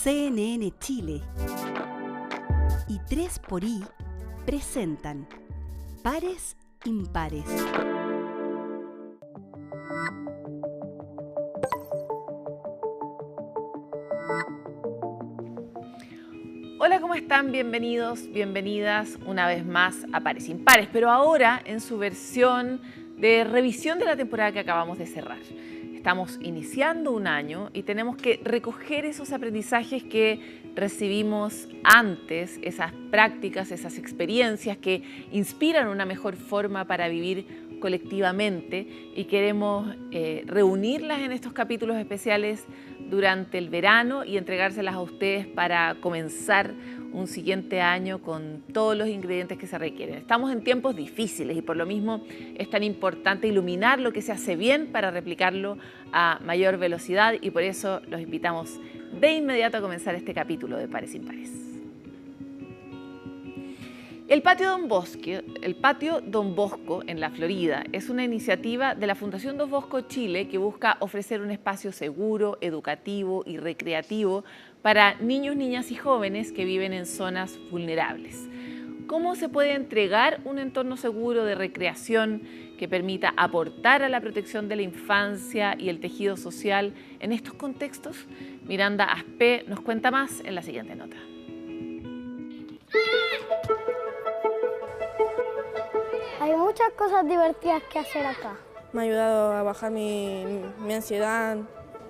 CNN Chile y 3xI presentan Pares Impares. Hola, ¿cómo están? Bienvenidos, bienvenidas una vez más a Pares Impares, pero ahora en su versión de revisión de la temporada que acabamos de cerrar. Estamos iniciando un año y tenemos que recoger esos aprendizajes que recibimos antes, esas prácticas, esas experiencias que inspiran una mejor forma para vivir colectivamente, y queremos reunirlas en estos capítulos especiales durante el verano y entregárselas a ustedes para comenzar un siguiente año con todos los ingredientes que se requieren. Estamos en tiempos difíciles y por lo mismo es tan importante iluminar lo que se hace bien para replicarlo a mayor velocidad, y por eso los invitamos de inmediato a comenzar este capítulo de Pares Impares. El Patio Don Bosco en la Florida es una iniciativa de la Fundación Don Bosco Chile que busca ofrecer un espacio seguro, educativo y recreativo para niños, niñas y jóvenes que viven en zonas vulnerables. ¿Cómo se puede entregar un entorno seguro de recreación que permita aportar a la protección de la infancia y el tejido social en estos contextos? Miranda Aspe nos cuenta más en la siguiente nota. Hay muchas cosas divertidas que hacer acá. Me ha ayudado a bajar mi ansiedad,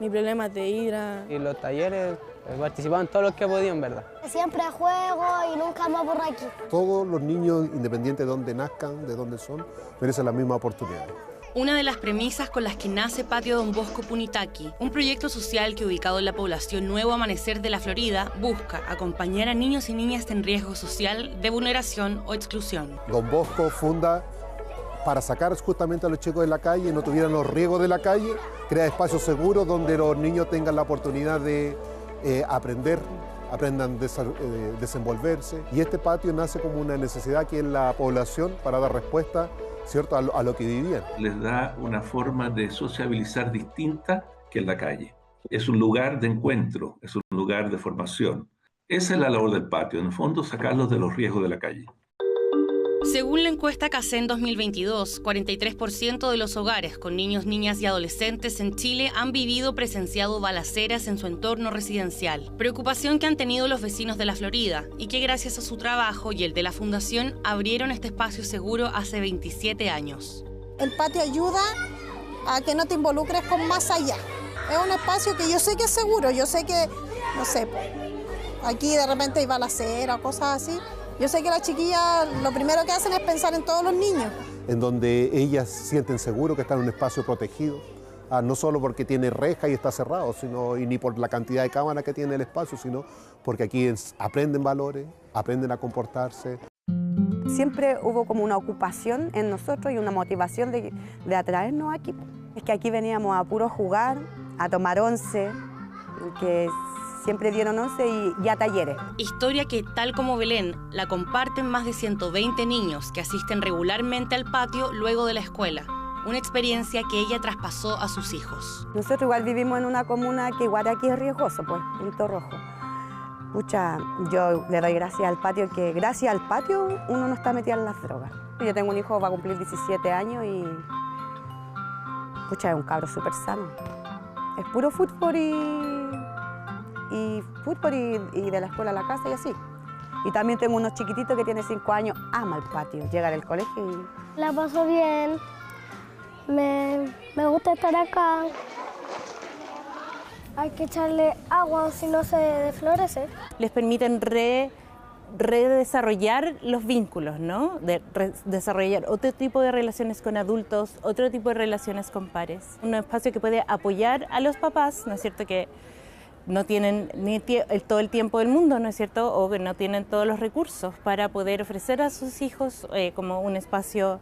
mis problemas de ira. Y los talleres, he participado en todos los que he podido, en verdad. Siempre juego y nunca me aburro aquí. Todos los niños, independientemente de dónde nazcan, de dónde son, merecen la misma oportunidad. Una de las premisas con las que nace Patio Don Bosco Punitaqui, un proyecto social que, ubicado en la población Nuevo Amanecer de la Florida, busca acompañar a niños y niñas en riesgo social de vulneración o exclusión. Don Bosco funda para sacar justamente a los chicos de la calle, no tuvieran los riesgos de la calle, crea espacios seguros donde los niños tengan la oportunidad de aprendan a desenvolverse. Y este patio nace como una necesidad que en la población para dar respuesta, ¿cierto?, a lo que vivían. Les da una forma de sociabilizar distinta que en la calle. Es un lugar de encuentro, es un lugar de formación. Esa es la labor del patio, en el fondo sacarlos de los riesgos de la calle. Según la encuesta CACEN 2022, 43% de los hogares con niños, niñas y adolescentes en Chile han vivido o presenciado balaceras en su entorno residencial. Preocupación que han tenido los vecinos de la Florida y que gracias a su trabajo y el de la Fundación abrieron este espacio seguro hace 27 años. El patio ayuda a que no te involucres con más allá. Es un espacio que yo sé que es seguro, yo sé que, no sé, aquí de repente hay balacera o cosas así. Yo sé que las chiquillas lo primero que hacen es pensar en todos los niños. En donde ellas sienten seguro que están en un espacio protegido, no solo porque tiene reja y está cerrado, y ni por la cantidad de cámaras que tiene el espacio, sino porque aquí aprenden valores, aprenden a comportarse. Siempre hubo como una ocupación en nosotros y una motivación de atraernos aquí. Es que aquí veníamos a puro jugar, a tomar once, que siempre dieron once y a talleres. Historia que, tal como Belén, la comparten más de 120 niños que asisten regularmente al patio luego de la escuela. Una experiencia que ella traspasó a sus hijos. Nosotros igual vivimos en una comuna que igual aquí es riesgoso, pues, Pinto Rojo. Pucha, yo le doy gracias al patio, que gracias al patio uno no está metido en las drogas. Yo tengo un hijo, va a cumplir 17 años y pucha, es un cabro súper sano. Es puro fútbol y de la escuela a la casa y así. Y también tengo unos chiquititos que tienen 5 años, ama el patio, llegan al colegio y... La paso bien, me gusta estar acá. Hay que echarle agua, si no se desflorece. Les permiten redesarrollar los vínculos, ¿no? Desarrollar otro tipo de relaciones con adultos, otro tipo de relaciones con pares. Un espacio que puede apoyar a los papás, ¿no es cierto?, que no tienen todo el tiempo del mundo, ¿no es cierto?, o que no tienen todos los recursos para poder ofrecer a sus hijos como un espacio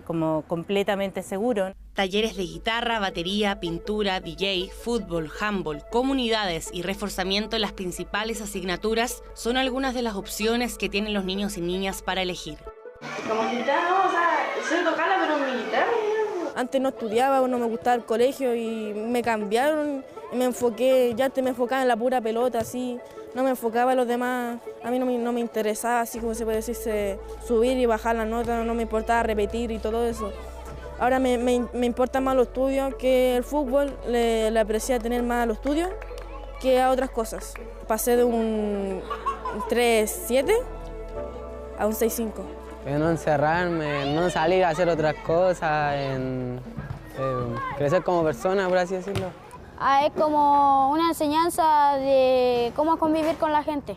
como completamente seguro. Talleres de guitarra, batería, pintura, DJ, fútbol, handball, comunidades y reforzamiento en las principales asignaturas son algunas de las opciones que tienen los niños y niñas para elegir. Como guitarra, no, o sea, sé tocarla, pero mi guitarra... Antes no estudiaba, no me gustaba el colegio y me cambiaron y me enfoqué, me enfocaba en la pura pelota, así, no me enfocaba en los demás, a mí no me interesaba, así como se puede decirse, subir y bajar la nota, no me importaba repetir y todo eso. Ahora me importa más los estudios, que el fútbol le aprecia tener más a los estudios que a otras cosas. Pasé de un 3.7 a un 6.5. No encerrarme, no salir a hacer otras cosas, crecer como persona, por así decirlo. Es como una enseñanza de cómo convivir con la gente.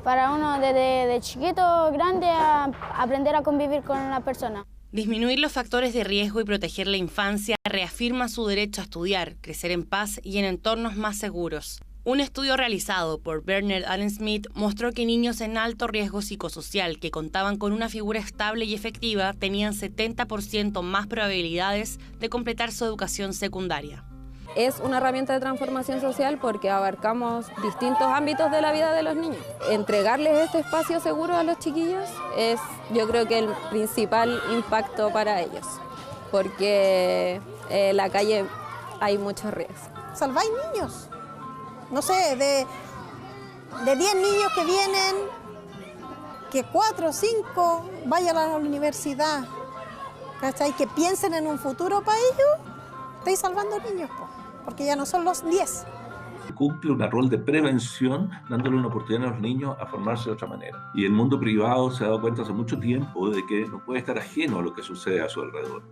Para uno desde chiquito, grande, a aprender a convivir con la persona. Disminuir los factores de riesgo y proteger la infancia reafirma su derecho a estudiar, crecer en paz y en entornos más seguros. Un estudio realizado por Bernard Allen Smith mostró que niños en alto riesgo psicosocial que contaban con una figura estable y efectiva tenían 70% más probabilidades de completar su educación secundaria. Es una herramienta de transformación social porque abarcamos distintos ámbitos de la vida de los niños. Entregarles este espacio seguro a los chiquillos es, yo creo que el principal impacto para ellos, porque en la calle hay muchos riesgos. Salváis niños, no sé, de 10 niños que vienen, que 4 o 5 vayan a la universidad, ¿cachai? Que piensen en un futuro para ellos, estáis salvando niños, porque ya no son los 10. Cumple un rol de prevención, dándole una oportunidad a los niños a formarse de otra manera. Y el mundo privado se ha dado cuenta hace mucho tiempo de que no puede estar ajeno a lo que sucede a su alrededor.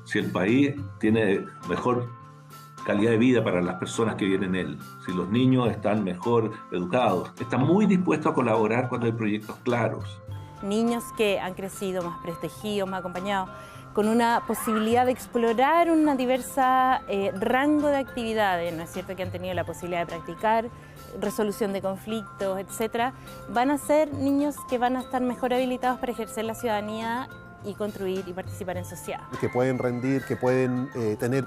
Si el país tiene mejor calidad de vida para las personas que viven en él, si los niños están mejor educados, están muy dispuestos a colaborar cuando hay proyectos claros. Niños que han crecido más protegidos, más acompañados, con una posibilidad de explorar una diversa rango de actividades, ¿no es cierto?, que han tenido la posibilidad de practicar resolución de conflictos, etcétera, van a ser niños que van a estar mejor habilitados para ejercer la ciudadanía y construir y participar en sociedad. Que pueden rendir, que pueden tener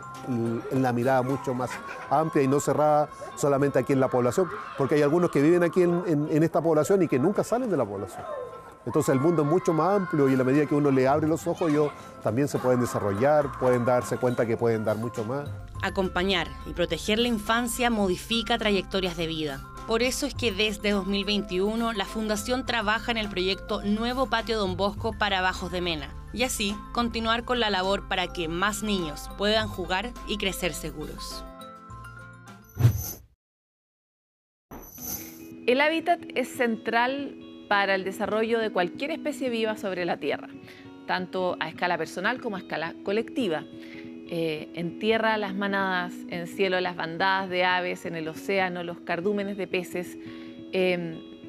la mirada mucho más amplia y no cerrada solamente aquí en la población, porque hay algunos que viven aquí en esta población y que nunca salen de la población. Entonces el mundo es mucho más amplio y a la medida que uno le abre los ojos, ellos también se pueden desarrollar, pueden darse cuenta que pueden dar mucho más. Acompañar y proteger la infancia modifica trayectorias de vida. Por eso es que desde 2021 la Fundación trabaja en el proyecto Nuevo Patio Don Bosco para Bajos de Mena y así continuar con la labor para que más niños puedan jugar y crecer seguros. El hábitat es central para el desarrollo de cualquier especie viva sobre la Tierra, tanto a escala personal como a escala colectiva. En tierra las manadas, en cielo las bandadas de aves, en el océano los cardúmenes de peces,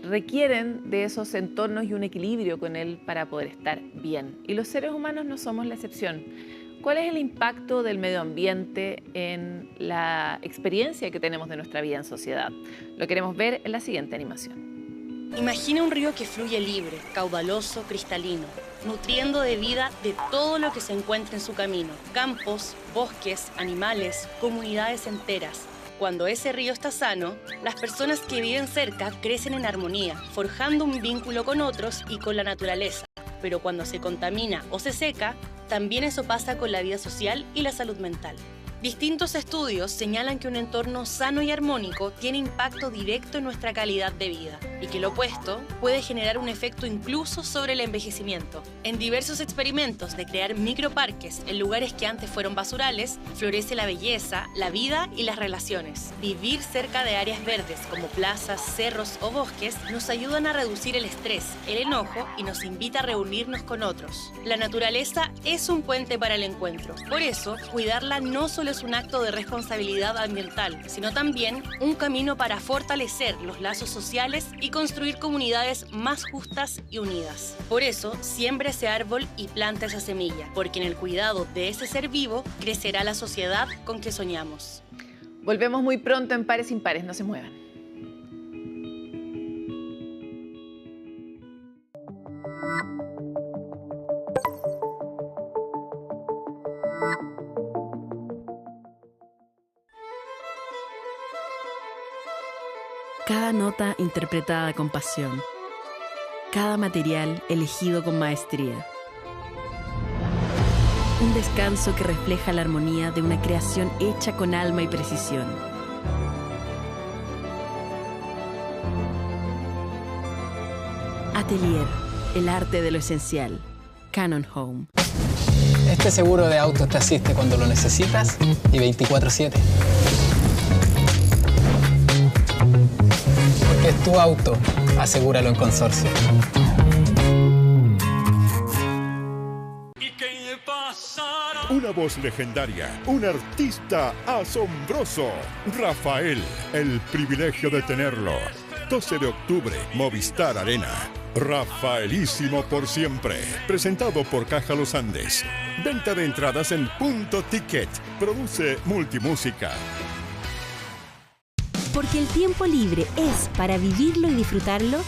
requieren de esos entornos y un equilibrio con él para poder estar bien. Y los seres humanos no somos la excepción. ¿Cuál es el impacto del medio ambiente en la experiencia que tenemos de nuestra vida en sociedad? Lo queremos ver en la siguiente animación. Imagina un río que fluye libre, caudaloso, cristalino, nutriendo de vida de todo lo que se encuentra en su camino. Campos, bosques, animales, comunidades enteras. Cuando ese río está sano, las personas que viven cerca crecen en armonía, forjando un vínculo con otros y con la naturaleza. Pero cuando se contamina o se seca, también eso pasa con la vida social y la salud mental. Distintos estudios señalan que un entorno sano y armónico tiene impacto directo en nuestra calidad de vida y que lo opuesto puede generar un efecto incluso sobre el envejecimiento. En diversos experimentos de crear microparques en lugares que antes fueron basurales, florece la belleza, la vida y las relaciones. Vivir cerca de áreas verdes como plazas, cerros o bosques nos ayudan a reducir el estrés, el enojo y nos invita a reunirnos con otros. La naturaleza es un puente para el encuentro. Por eso, cuidarla no solo es un acto de responsabilidad ambiental, sino también un camino para fortalecer los lazos sociales y construir comunidades más justas y unidas. Por eso, siembra ese árbol y planta esa semilla, porque en el cuidado de ese ser vivo crecerá la sociedad con que soñamos. Volvemos muy pronto en Pares Impares, no se muevan. Cada nota interpretada con pasión, cada material elegido con maestría. Un descanso que refleja la armonía de una creación hecha con alma y precisión. Atelier, el arte de lo esencial. Canon Home. Este seguro de autos te asiste cuando lo necesitas y 24/7. Porque es tu auto, asegúralo en Consorcio. Una voz legendaria, un artista asombroso. Rafael, el privilegio de tenerlo. 12 de octubre, Movistar Arena. Rafaelísimo por siempre. Presentado por Caja Los Andes. Venta de entradas en Punto Ticket. Produce Multimúsica. Porque el tiempo libre es para vivirlo y disfrutarlo,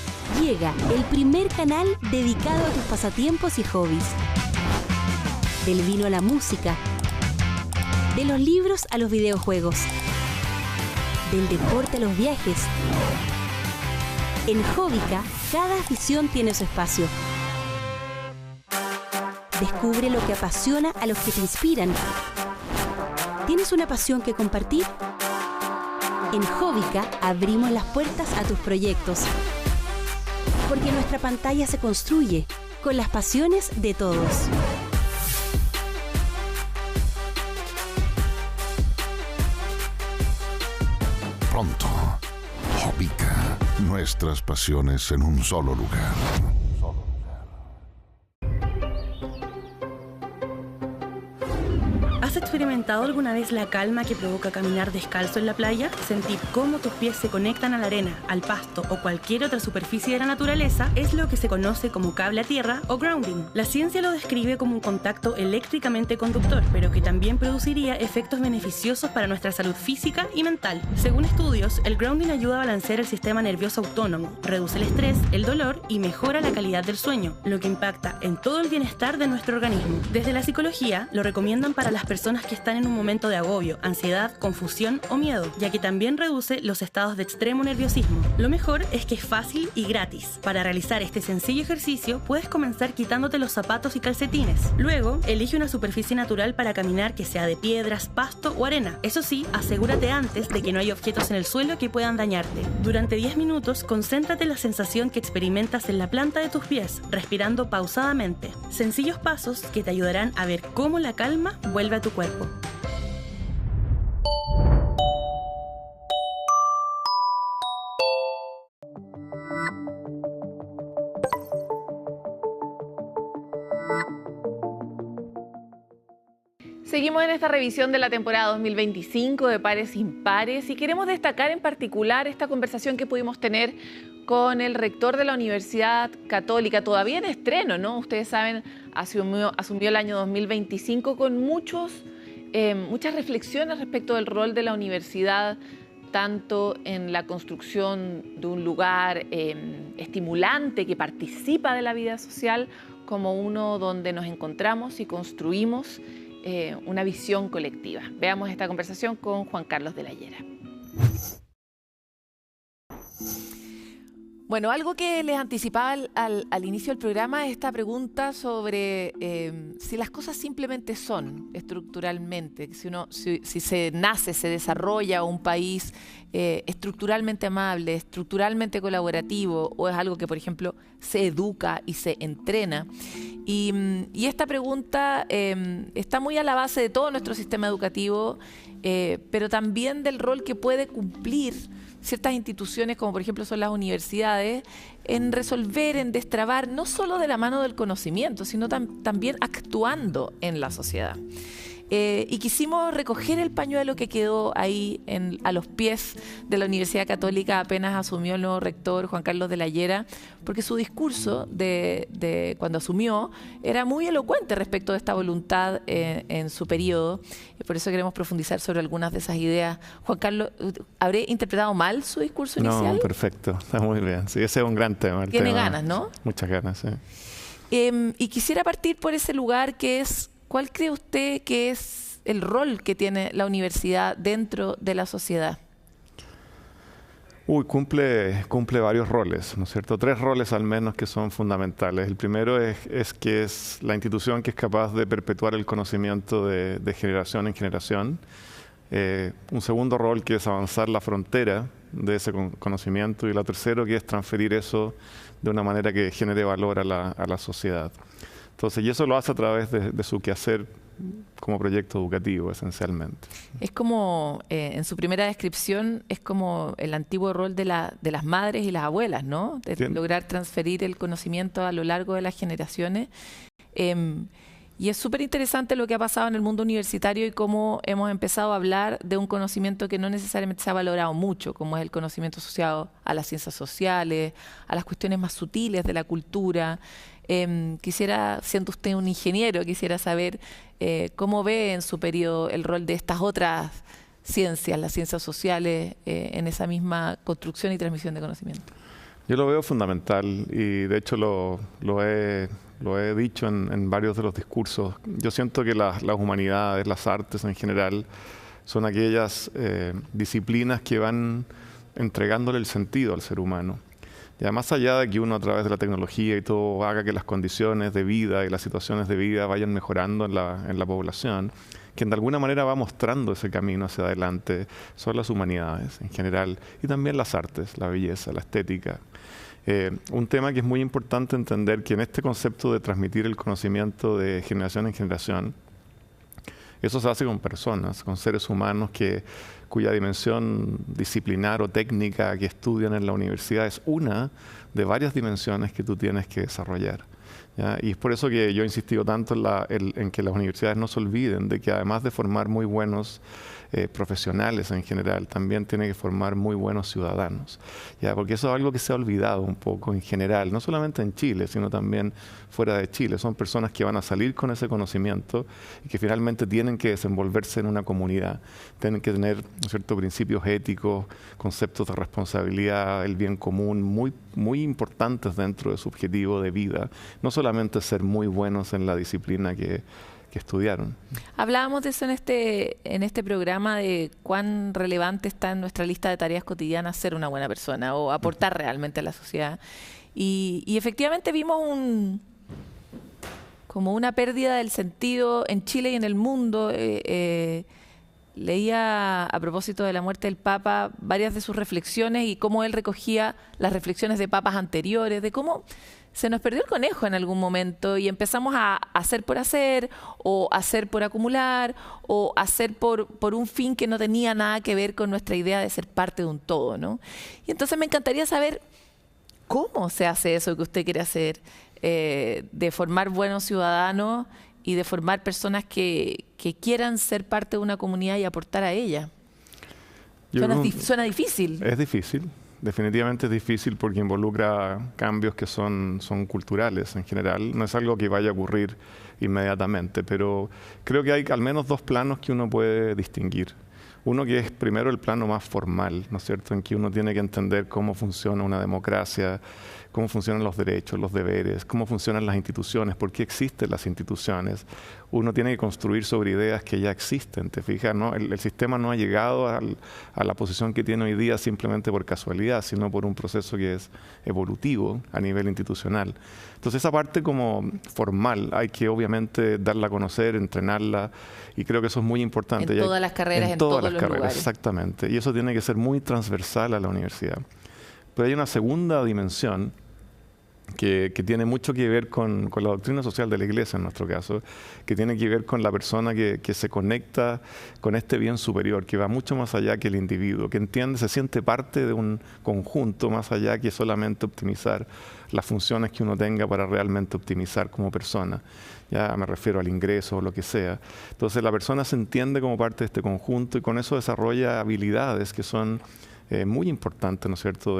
llega el primer canal dedicado a tus pasatiempos y hobbies. Del vino a la música, de los libros a los videojuegos, del deporte a los viajes. En Hobbica, cada afición tiene su espacio. Descubre lo que apasiona a los que te inspiran. ¿Tienes una pasión que compartir? En Hobbica abrimos las puertas a tus proyectos. Porque nuestra pantalla se construye con las pasiones de todos. Pronto, Hobbica, nuestras pasiones en un solo lugar. ¿Has experimentado alguna vez la calma que provoca caminar descalzo en la playa? Sentir cómo tus pies se conectan a la arena, al pasto o cualquier otra superficie de la naturaleza es lo que se conoce como cable a tierra o grounding. La ciencia lo describe como un contacto eléctricamente conductor, pero que también produciría efectos beneficiosos para nuestra salud física y mental. Según estudios, el grounding ayuda a balancear el sistema nervioso autónomo, reduce el estrés, el dolor y mejora la calidad del sueño, lo que impacta en todo el bienestar de nuestro organismo. Desde la psicología, lo recomiendan para las personas que están en un momento de agobio, ansiedad, confusión o miedo, ya que también reduce los estados de extremo nerviosismo. Lo mejor es que es fácil y gratis. Para realizar este sencillo ejercicio, puedes comenzar quitándote los zapatos y calcetines. Luego, elige una superficie natural para caminar que sea de piedras, pasto o arena. Eso sí, asegúrate antes de que no haya objetos en el suelo que puedan dañarte. Durante 10 minutos, concéntrate en la sensación que experimentas en la planta de tus pies, respirando pausadamente. Sencillos pasos que te ayudarán a ver cómo la calma vuelve a tu cuerpo. Seguimos en esta revisión de la temporada 2025 de Pares Impares y queremos destacar en particular esta conversación que pudimos tener con el rector de la Universidad Católica, todavía en estreno, ¿no? Ustedes saben, asumió el año 2025 con muchas reflexiones respecto del rol de la universidad, tanto en la construcción de un lugar estimulante que participa de la vida social, como uno donde nos encontramos y construimos una visión colectiva. Veamos esta conversación con Juan Carlos de la Llera. Bueno, algo que les anticipaba al inicio del programa es esta pregunta sobre si las cosas simplemente son estructuralmente, si se nace, se desarrolla un país estructuralmente amable, estructuralmente colaborativo, o es algo que, por ejemplo, se educa y se entrena. Y esta pregunta está muy a la base de todo nuestro sistema educativo, pero también del rol que puede cumplir ciertas instituciones, como por ejemplo son las universidades, en resolver, en destrabar, no solo de la mano del conocimiento, sino también actuando en la sociedad. Y quisimos recoger el pañuelo que quedó ahí a los pies de la Universidad Católica apenas asumió el nuevo rector Juan Carlos de la Llera, porque su discurso de cuando asumió era muy elocuente respecto de esta voluntad en su periodo. Y por eso queremos profundizar sobre algunas de esas ideas. Juan Carlos, ¿habré interpretado mal su discurso inicial? No, perfecto, está muy bien. Sí, ese es un gran tema. Tiene ganas, ¿no? Muchas ganas, sí. Y quisiera partir por ese lugar que es, ¿cuál cree usted que es el rol que tiene la universidad dentro de la sociedad? Cumple varios roles, ¿no es cierto? 3 roles al menos que son fundamentales. El primero es que es la institución que es capaz de perpetuar el conocimiento de generación en generación. Un segundo rol que es avanzar la frontera de ese conocimiento, y lo tercero, que es transferir eso de una manera que genere valor a la sociedad. Entonces, y eso lo hace a través de su quehacer como proyecto educativo, esencialmente. Es como, en su primera descripción, es como el antiguo rol de las madres y las abuelas, ¿no? De lograr transferir el conocimiento a lo largo de las generaciones. Y es súper interesante lo que ha pasado en el mundo universitario y cómo hemos empezado a hablar de un conocimiento que no necesariamente se ha valorado mucho, como es el conocimiento asociado a las ciencias sociales, a las cuestiones más sutiles de la cultura. Quisiera, siendo usted un ingeniero, quisiera saber cómo ve en su periodo el rol de estas otras ciencias, las ciencias sociales, en esa misma construcción y transmisión de conocimiento. Yo lo veo fundamental y de hecho lo he dicho en varios de los discursos. Yo siento que las humanidades, las artes en general, son aquellas disciplinas que van entregándole el sentido al ser humano. Ya más allá de que uno a través de la tecnología y todo haga que las condiciones de vida y las situaciones de vida vayan mejorando en la población, quien de alguna manera va mostrando ese camino hacia adelante son las humanidades en general y también las artes, la belleza, la estética. Un tema que es muy importante entender, que en este concepto de transmitir el conocimiento de generación en generación, eso se hace con personas, con seres humanos cuya dimensión disciplinar o técnica que estudian en la universidad es una de varias dimensiones que tú tienes que desarrollar, ¿ya? Y es por eso que yo he insistido tanto en que las universidades no se olviden de que además de formar muy buenos profesionales en general, también tiene que formar muy buenos ciudadanos, ¿ya? Porque eso es algo que se ha olvidado un poco en general, no solamente en Chile, sino también fuera de Chile. Son personas que van a salir con ese conocimiento y que finalmente tienen que desenvolverse en una comunidad, tienen que tener, ¿no es cierto?, principios éticos, conceptos de responsabilidad, el bien común, muy importantes dentro de su objetivo de vida, no solamente ser muy buenos en la disciplina que estudiaron. Hablábamos de eso en este programa, de cuán relevante está en nuestra lista de tareas cotidianas ser una buena persona o aportar realmente a la sociedad. Y efectivamente vimos como una pérdida del sentido en Chile y en el mundo. Leía a propósito de la muerte del Papa varias de sus reflexiones y cómo él recogía las reflexiones de papas anteriores, de cómo se nos perdió el conejo en algún momento y empezamos a hacer por hacer, o hacer por acumular, o hacer por un fin que no tenía nada que ver con nuestra idea de ser parte de un todo, ¿no? Y entonces me encantaría saber cómo se hace eso que usted quiere hacer, de formar buenos ciudadanos y de formar personas que quieran ser parte de una comunidad y aportar a ella. Suena difícil. Es difícil. Definitivamente es difícil porque involucra cambios que son culturales en general. No es algo que vaya a ocurrir inmediatamente, pero creo que hay al menos dos planos que uno puede distinguir. Uno que es primero el plano más formal, ¿no es cierto?, en que uno tiene que entender cómo funciona una democracia, cómo funcionan los derechos, los deberes, cómo funcionan las instituciones, por qué existen las instituciones. Uno tiene que construir sobre ideas que ya existen, ¿te fijas? ¿No? El sistema no ha llegado a la posición que tiene hoy día simplemente por casualidad, sino por un proceso que es evolutivo a nivel institucional. Entonces esa parte como formal hay que obviamente darla a conocer, entrenarla, y creo que eso es muy importante. En todas las carreras, en todos los lugares. Exactamente, y eso tiene que ser muy transversal a la universidad. Pero hay una segunda dimensión que tiene mucho que ver con la doctrina social de la Iglesia, en nuestro caso, que tiene que ver con la persona que se conecta con este bien superior, que va mucho más allá que el individuo, que entiende, se siente parte de un conjunto más allá que solamente optimizar las funciones que uno tenga para realmente optimizar como persona. Ya me refiero al ingreso o lo que sea. Entonces la persona se entiende como parte de este conjunto y con eso desarrolla habilidades que son muy importantes, ¿no es cierto?,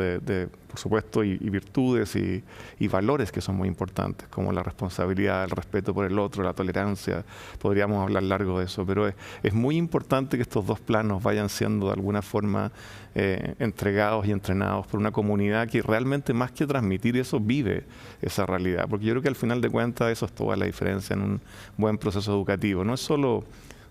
por supuesto, y virtudes y valores que son muy importantes, como la responsabilidad, el respeto por el otro, la tolerancia. Podríamos hablar largo de eso, pero es muy importante que estos dos planos vayan siendo de alguna forma entregados y entrenados por una comunidad que realmente, más que transmitir eso, vive esa realidad. Porque yo creo que al final de cuentas eso es toda la diferencia en un buen proceso educativo. No es solo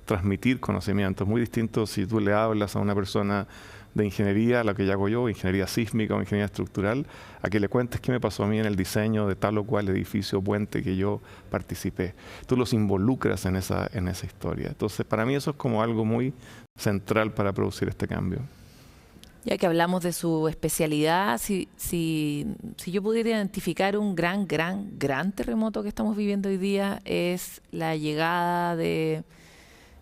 transmitir conocimiento, es muy distinto si tú le hablas a una persona de ingeniería, la que ya hago yo, ingeniería sísmica o ingeniería estructural, a que le cuentes qué me pasó a mí en el diseño de tal o cual edificio, puente que yo participé. Tú los involucras en esa historia. Entonces, para mí eso es como algo muy central para producir este cambio. Ya que hablamos de su especialidad, si yo pudiera identificar un gran terremoto que estamos viviendo hoy día, es la llegada de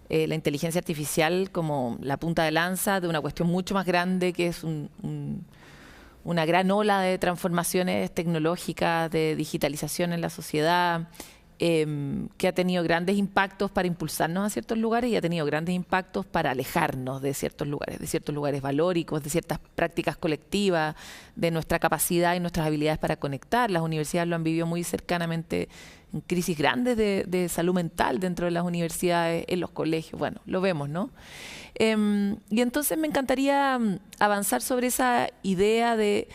la inteligencia artificial como la punta de lanza de una cuestión mucho más grande, que es una gran ola de transformaciones tecnológicas, de digitalización en la sociedad, que ha tenido grandes impactos para impulsarnos a ciertos lugares y ha tenido grandes impactos para alejarnos de ciertos lugares valóricos, de ciertas prácticas colectivas, de nuestra capacidad y nuestras habilidades para conectar. Las universidades lo han vivido muy cercanamente en crisis grandes de salud mental dentro de las universidades, en los colegios, bueno, lo vemos, ¿no? Y entonces me encantaría avanzar sobre esa idea de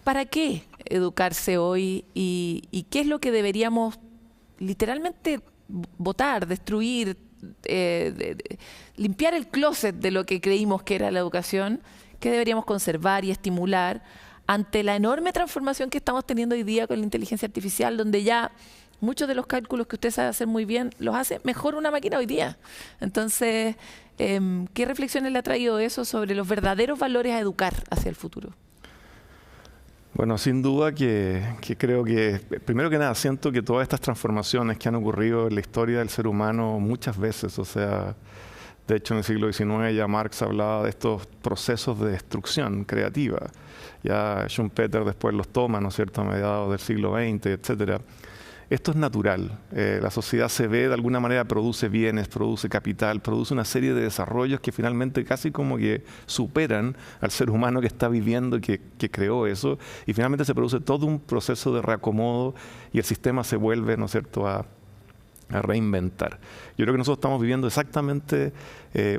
¿para qué educarse hoy y qué es lo que deberíamos literalmente botar, destruir, limpiar el closet de lo que creímos que era la educación, que deberíamos conservar y estimular ante la enorme transformación que estamos teniendo hoy día con la inteligencia artificial, donde ya muchos de los cálculos que usted sabe hacer muy bien los hace mejor una máquina hoy día? Entonces, ¿qué reflexiones le ha traído eso sobre los verdaderos valores a educar hacia el futuro? Bueno, sin duda que creo que, primero que nada, siento que todas estas transformaciones que han ocurrido en la historia del ser humano muchas veces, o sea, de hecho en el siglo XIX ya Marx hablaba de estos procesos de destrucción creativa. Ya Schumpeter después los toma, ¿no es cierto?, a mediados del siglo XX, etcétera. Esto es natural. La sociedad se ve, de alguna manera produce bienes, produce capital, produce una serie de desarrollos que finalmente casi como que superan al ser humano que está viviendo y que creó eso. Y finalmente se produce todo un proceso de reacomodo y el sistema se vuelve, ¿no es cierto?, a reinventar. Yo creo que nosotros estamos viviendo exactamente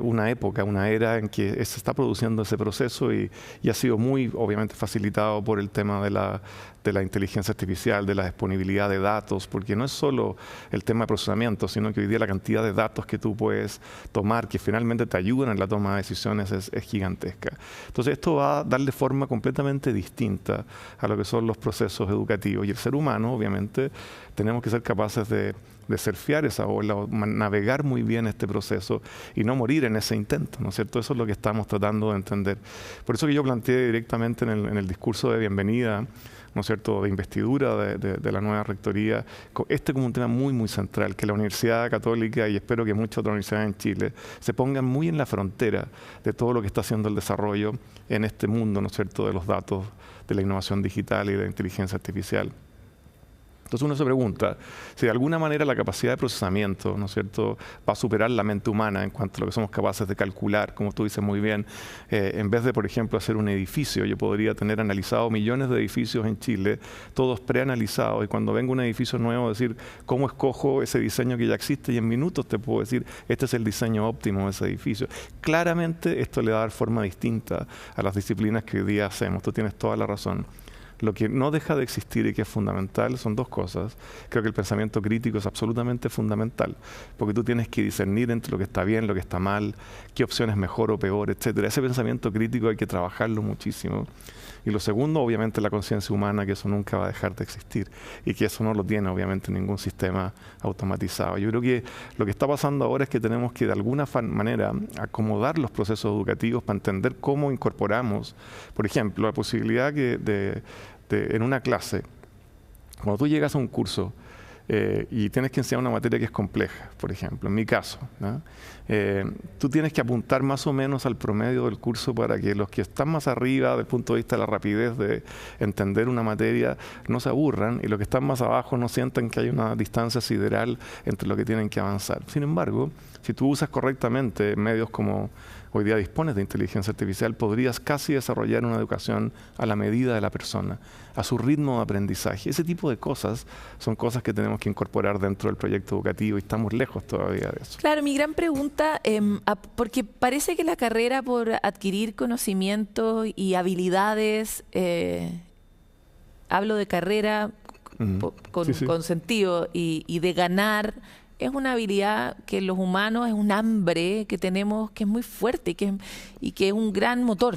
una época, una era en que se está produciendo ese proceso y ha sido muy, obviamente, facilitado por el tema de la inteligencia artificial, de la disponibilidad de datos, porque no es solo el tema de procesamiento, sino que hoy día la cantidad de datos que tú puedes tomar, que finalmente te ayudan en la toma de decisiones, es gigantesca. Entonces esto va a darle forma completamente distinta a lo que son los procesos educativos. Y el ser humano, obviamente, tenemos que ser capaces de surfear esa ola, o navegar muy bien este proceso y no morir en ese intento, ¿no es cierto? Eso es lo que estamos tratando de entender. Por eso que yo planteé directamente en el discurso de bienvenida, ¿no es cierto?, de investidura de la nueva rectoría, como un tema muy, muy central, que la Universidad Católica, y espero que muchas otras universidades en Chile, se pongan muy en la frontera de todo lo que está haciendo el desarrollo en este mundo, ¿no es cierto?, de los datos, de la innovación digital y de la inteligencia artificial. Entonces uno se pregunta si de alguna manera la capacidad de procesamiento, ¿no es cierto?, va a superar la mente humana en cuanto a lo que somos capaces de calcular, como tú dices muy bien. En vez de, por ejemplo, hacer un edificio, yo podría tener analizado millones de edificios en Chile, todos preanalizados, y cuando venga un edificio nuevo, decir cómo escojo ese diseño que ya existe, y en minutos te puedo decir, este es el diseño óptimo de ese edificio. Claramente esto le va a dar forma distinta a las disciplinas que hoy día hacemos. Tú tienes toda la razón. Lo que no deja de existir y que es fundamental son dos cosas. Creo que el pensamiento crítico es absolutamente fundamental, porque tú tienes que discernir entre lo que está bien, lo que está mal, qué opción es mejor o peor, etcétera. Ese pensamiento crítico hay que trabajarlo muchísimo. Y lo segundo, obviamente, la conciencia humana, que eso nunca va a dejar de existir y que eso no lo tiene, obviamente, ningún sistema automatizado. Yo creo que lo que está pasando ahora es que tenemos que, de alguna manera, acomodar los procesos educativos para entender cómo incorporamos, por ejemplo, la posibilidad que en una clase, cuando tú llegas a un curso y tienes que enseñar una materia que es compleja, por ejemplo, en mi caso, ¿no? Tú tienes que apuntar más o menos al promedio del curso para que los que están más arriba, desde el punto de vista de la rapidez de entender una materia, no se aburran, y los que están más abajo no sientan que hay una distancia sideral entre lo que tienen que avanzar. Sin embargo, si tú usas correctamente medios como hoy día dispones de inteligencia artificial, podrías casi desarrollar una educación a la medida de la persona, a su ritmo de aprendizaje. Ese tipo de cosas son cosas que tenemos que incorporar dentro del proyecto educativo y estamos lejos todavía de eso. Claro, mi gran pregunta, porque parece que la carrera por adquirir conocimientos y habilidades, hablo de carrera con sentido y de ganar, es una habilidad que los humanos, es un hambre que tenemos que es muy fuerte y que es un gran motor.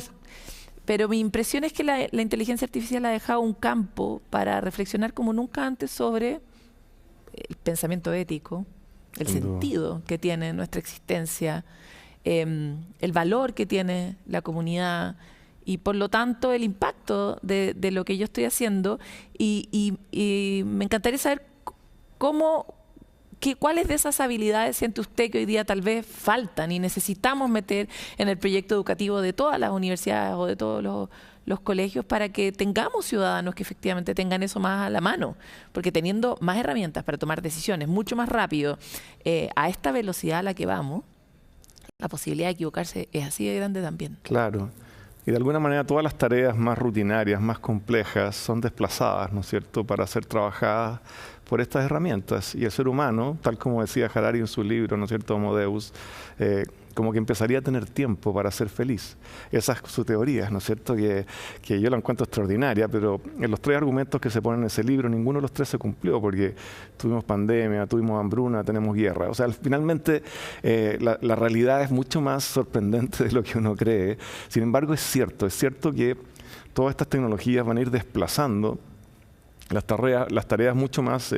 Pero mi impresión es que la inteligencia artificial ha dejado un campo para reflexionar como nunca antes sobre el pensamiento ético, el sentido que tiene nuestra existencia, el valor que tiene la comunidad y por lo tanto el impacto de lo que yo estoy haciendo y me encantaría saber cuáles de esas habilidades siente usted que hoy día tal vez faltan y necesitamos meter en el proyecto educativo de todas las universidades o de todos los colegios para que tengamos ciudadanos que efectivamente tengan eso más a la mano, porque teniendo más herramientas para tomar decisiones mucho más rápido a esta velocidad a la que vamos, la posibilidad de equivocarse es así de grande también. Claro. Y de alguna manera todas las tareas más rutinarias, más complejas, son desplazadas, ¿no es cierto?, para ser trabajadas por estas herramientas. Y el ser humano, tal como decía Harari en su libro, ¿no es cierto?, Homo Deus, como que empezaría a tener tiempo para ser feliz. Esa es su teoría, ¿no es cierto?, que yo la encuentro extraordinaria, pero en los 3 argumentos que se ponen en ese libro, ninguno de los 3 se cumplió, porque tuvimos pandemia, tuvimos hambruna, tenemos guerra. O sea, finalmente la realidad es mucho más sorprendente de lo que uno cree. Sin embargo, es cierto que todas estas tecnologías van a ir desplazando las tareas mucho más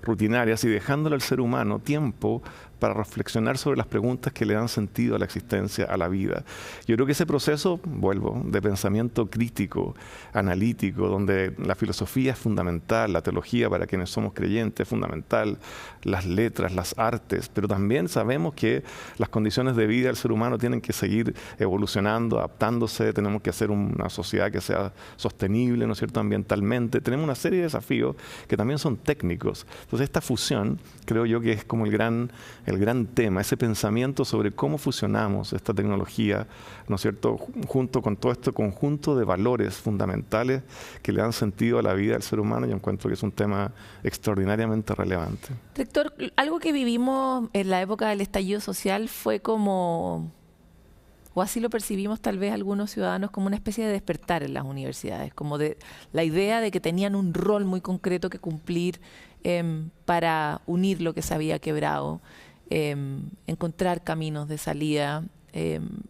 rutinarias y dejándole al ser humano tiempo para reflexionar sobre las preguntas que le dan sentido a la existencia, a la vida. Yo creo que ese proceso, de pensamiento crítico, analítico, donde la filosofía es fundamental, la teología para quienes somos creyentes es fundamental, las letras, las artes, pero también sabemos que las condiciones de vida del ser humano tienen que seguir evolucionando, adaptándose, tenemos que hacer una sociedad que sea sostenible, ¿no es cierto?, ambientalmente. Tenemos una serie de desafíos que también son técnicos. Entonces, esta fusión creo yo que es como el gran tema, ese pensamiento sobre cómo fusionamos esta tecnología, ¿no es cierto?, junto con todo este conjunto de valores fundamentales que le dan sentido a la vida del ser humano. Yo encuentro que es un tema extraordinariamente relevante. Rector, algo que vivimos en la época del estallido social fue como, o así lo percibimos tal vez algunos ciudadanos, como una especie de despertar en las universidades, como de la idea de que tenían un rol muy concreto que cumplir para unir lo que se había quebrado, encontrar caminos de salida.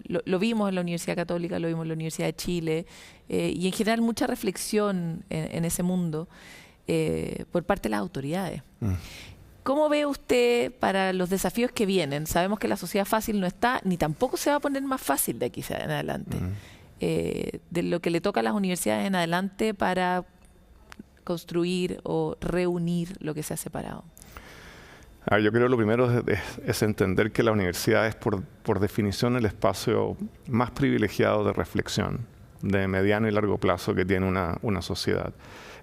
Lo vimos en la Universidad Católica, lo vimos en la Universidad de Chile y en general mucha reflexión en ese mundo por parte de las autoridades. ¿Cómo ve usted para los desafíos que vienen? Sabemos que la sociedad fácil no está, ni tampoco se va a poner más fácil de aquí en adelante. De lo que le toca a las universidades en adelante para construir o reunir lo que se ha separado. Yo creo que lo primero es entender que la universidad es por definición el espacio más privilegiado de reflexión de mediano y largo plazo que tiene una sociedad.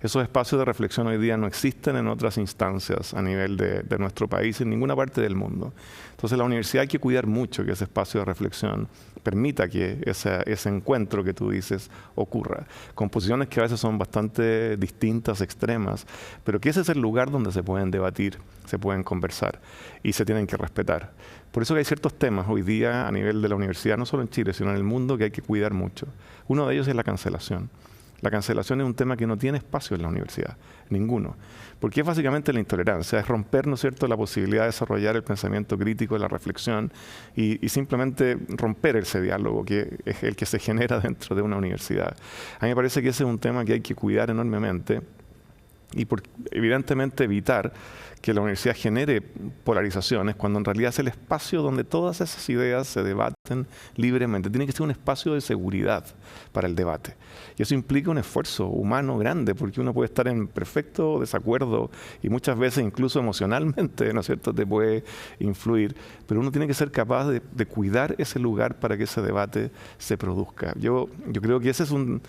Esos espacios de reflexión hoy día no existen en otras instancias a nivel de nuestro país, en ninguna parte del mundo. Entonces la universidad hay que cuidar mucho que ese espacio de reflexión permita que ese encuentro que tú dices ocurra, con posiciones que a veces son bastante distintas, extremas, pero que ese es el lugar donde se pueden debatir, se pueden conversar y se tienen que respetar. Por eso que hay ciertos temas hoy día a nivel de la universidad, no solo en Chile, sino en el mundo, que hay que cuidar mucho. Uno de ellos es la cancelación. La cancelación es un tema que no tiene espacio en la universidad, ninguno. Porque es básicamente la intolerancia, es romper, ¿no es cierto?, la posibilidad de desarrollar el pensamiento crítico, la reflexión y simplemente romper ese diálogo que es el que se genera dentro de una universidad. A mí me parece que ese es un tema que hay que cuidar enormemente y evidentemente evitar que la universidad genere polarizaciones cuando en realidad es el espacio donde todas esas ideas se debaten libremente. Tiene que ser un espacio de seguridad para el debate. Y eso implica un esfuerzo humano grande, porque uno puede estar en perfecto desacuerdo y muchas veces incluso emocionalmente, ¿no es cierto?, te puede influir, pero uno tiene que ser capaz de cuidar ese lugar para que ese debate se produzca. Yo creo que ese es un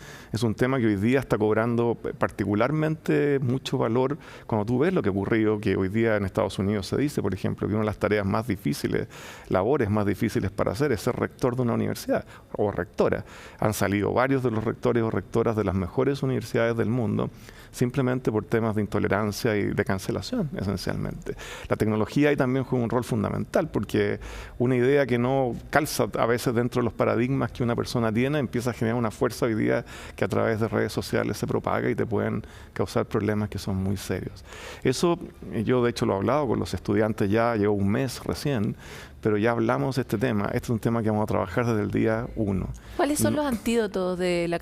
tema que hoy día está cobrando particularmente mucho valor cuando tú ves lo que ocurrió, que hoy día en Estados Unidos se dice, por ejemplo, que una de las tareas más difíciles, labores más difíciles para hacer es ser rector de una universidad o rectora. Han salido varios de los rectores o rectoras de las mejores universidades del mundo simplemente por temas de intolerancia y de cancelación, esencialmente. La tecnología ahí también juega un rol fundamental, porque una idea que no calza a veces dentro de los paradigmas que una persona tiene empieza a generar una fuerza hoy día que a través de redes sociales se propaga y te pueden causar problemas que son muy serios. Eso yo de hecho lo he hablado con los estudiantes ya, llevo un mes recién, pero ya hablamos de este tema. Este es un tema que vamos a trabajar desde el día 1. ¿Cuáles son los antídotos de la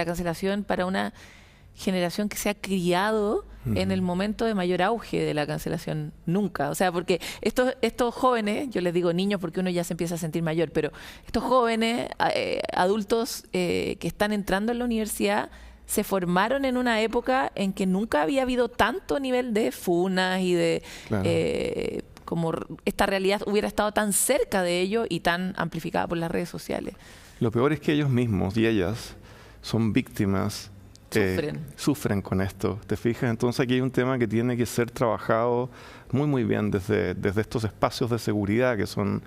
cancelación para una generación que se ha criado en el momento de mayor auge de la cancelación nunca. O sea, porque estos jóvenes, yo les digo niños porque uno ya se empieza a sentir mayor, pero estos jóvenes, adultos que están entrando en la universidad, se formaron en una época en que nunca había habido tanto nivel de funas y de... Claro. Como esta realidad hubiera estado tan cerca de ellos y tan amplificada por las redes sociales. Lo peor es que ellos mismos y ellas son víctimas, sufren con esto, ¿te fijas? Entonces aquí hay un tema que tiene que ser trabajado muy bien desde estos espacios de seguridad que son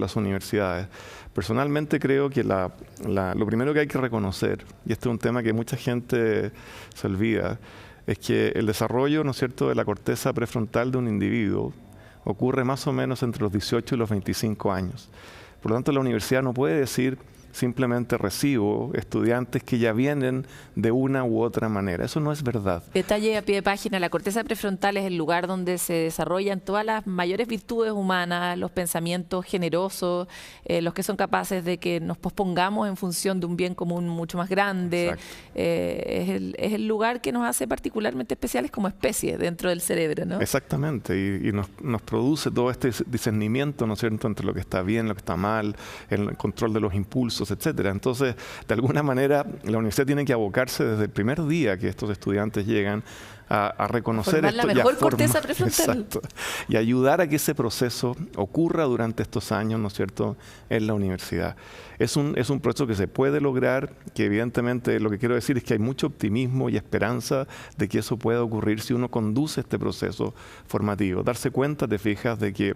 las universidades. Personalmente creo que lo primero que hay que reconocer, y este es un tema que mucha gente se olvida, es que el desarrollo, ¿no es cierto?, de la corteza prefrontal de un individuo ocurre más o menos entre los 18 y los 25 años. Por lo tanto, la universidad no puede decir simplemente recibo estudiantes que ya vienen de una u otra manera. Eso no es verdad. Detalle a pie de página, la corteza prefrontal es el lugar donde se desarrollan todas las mayores virtudes humanas, los pensamientos generosos, los que son capaces de que nos pospongamos en función de un bien común mucho más grande. Es el lugar que nos hace particularmente especiales como especie dentro del cerebro, ¿no? Exactamente, y nos produce todo este discernimiento, ¿no es cierto?, entre lo que está bien, lo que está mal, el control de los impulsos, etcétera. Entonces, de alguna manera, la universidad tiene que abocarse desde el primer día que estos estudiantes llegan a reconocer formar esto la mejor corteza prefrontal. Exacto, y ayudar a que ese proceso ocurra durante estos años, ¿no es cierto?, en la universidad. Es un proceso que se puede lograr, que evidentemente lo que quiero decir es que hay mucho optimismo y esperanza de que eso pueda ocurrir si uno conduce este proceso formativo. Darse cuenta, te fijas, de que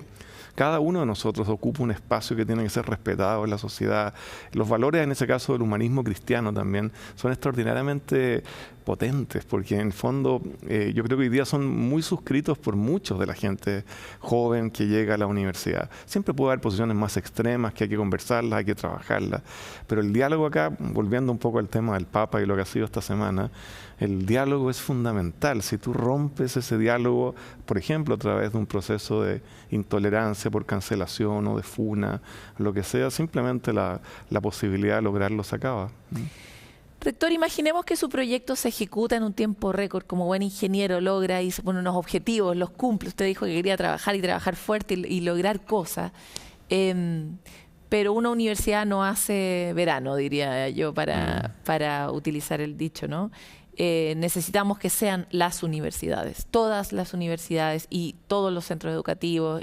cada uno de nosotros ocupa un espacio que tiene que ser respetado en la sociedad. Los valores, en ese caso del humanismo cristiano también, son extraordinariamente potentes, porque en el fondo yo creo que hoy día son muy suscritos por muchos de la gente joven que llega a la universidad. Siempre puede haber posiciones más extremas que hay que conversarlas, hay que trabajarlas, pero el diálogo acá, volviendo un poco al tema del Papa y lo que ha sido esta semana, el diálogo es fundamental. Si tú rompes ese diálogo, por ejemplo, a través de un proceso de intolerancia por cancelación o de funa, lo que sea, simplemente la posibilidad de lograrlo se acaba. Rector, imaginemos que su proyecto se ejecuta en un tiempo récord, como buen ingeniero logra y se pone unos objetivos, los cumple. Usted dijo que quería trabajar y trabajar fuerte y lograr cosas. Pero una universidad no hace verano, diría yo, para utilizar el dicho, ¿no? Necesitamos que sean las universidades, todas las universidades y todos los centros educativos.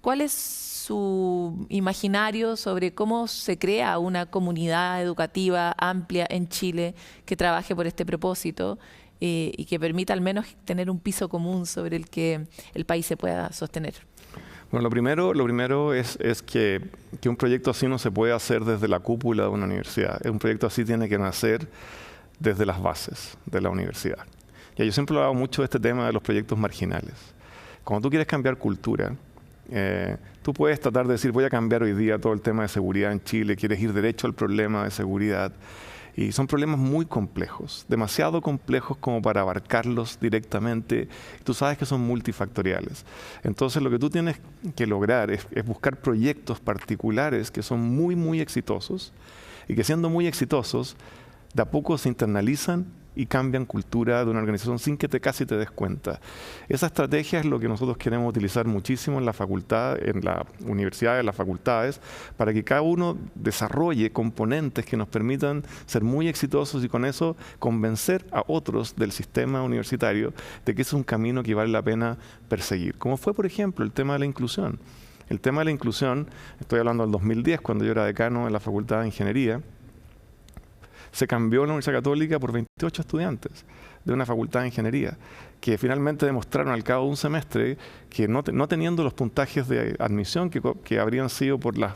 ¿Cuál es su imaginario sobre cómo se crea una comunidad educativa amplia en Chile que trabaje por este propósito y que permita al menos tener un piso común sobre el que el país se pueda sostener? Bueno, lo primero es que un proyecto así no se puede hacer desde la cúpula de una universidad. Un proyecto así tiene que nacer desde las bases de la universidad. Y yo siempre he hablado mucho de este tema de los proyectos marginales. Cuando tú quieres cambiar cultura, tú puedes tratar de decir, voy a cambiar hoy día todo el tema de seguridad en Chile, quieres ir derecho al problema de seguridad. Y son problemas muy complejos, demasiado complejos como para abarcarlos directamente. Tú sabes que son multifactoriales. Entonces lo que tú tienes que lograr es buscar proyectos particulares que son muy exitosos y que siendo muy exitosos, de a poco se internalizan y cambian cultura de una organización sin que casi te des cuenta. Esa estrategia es lo que nosotros queremos utilizar muchísimo en la facultad, en la universidad, en las facultades, para que cada uno desarrolle componentes que nos permitan ser muy exitosos y con eso convencer a otros del sistema universitario de que es un camino que vale la pena perseguir. Como fue, por ejemplo, el tema de la inclusión. El tema de la inclusión, estoy hablando del 2010, cuando yo era decano en la Facultad de Ingeniería, se cambió la Universidad Católica por 28 estudiantes de una facultad de ingeniería, que finalmente demostraron al cabo de un semestre que no teniendo los puntajes de admisión que habrían sido por las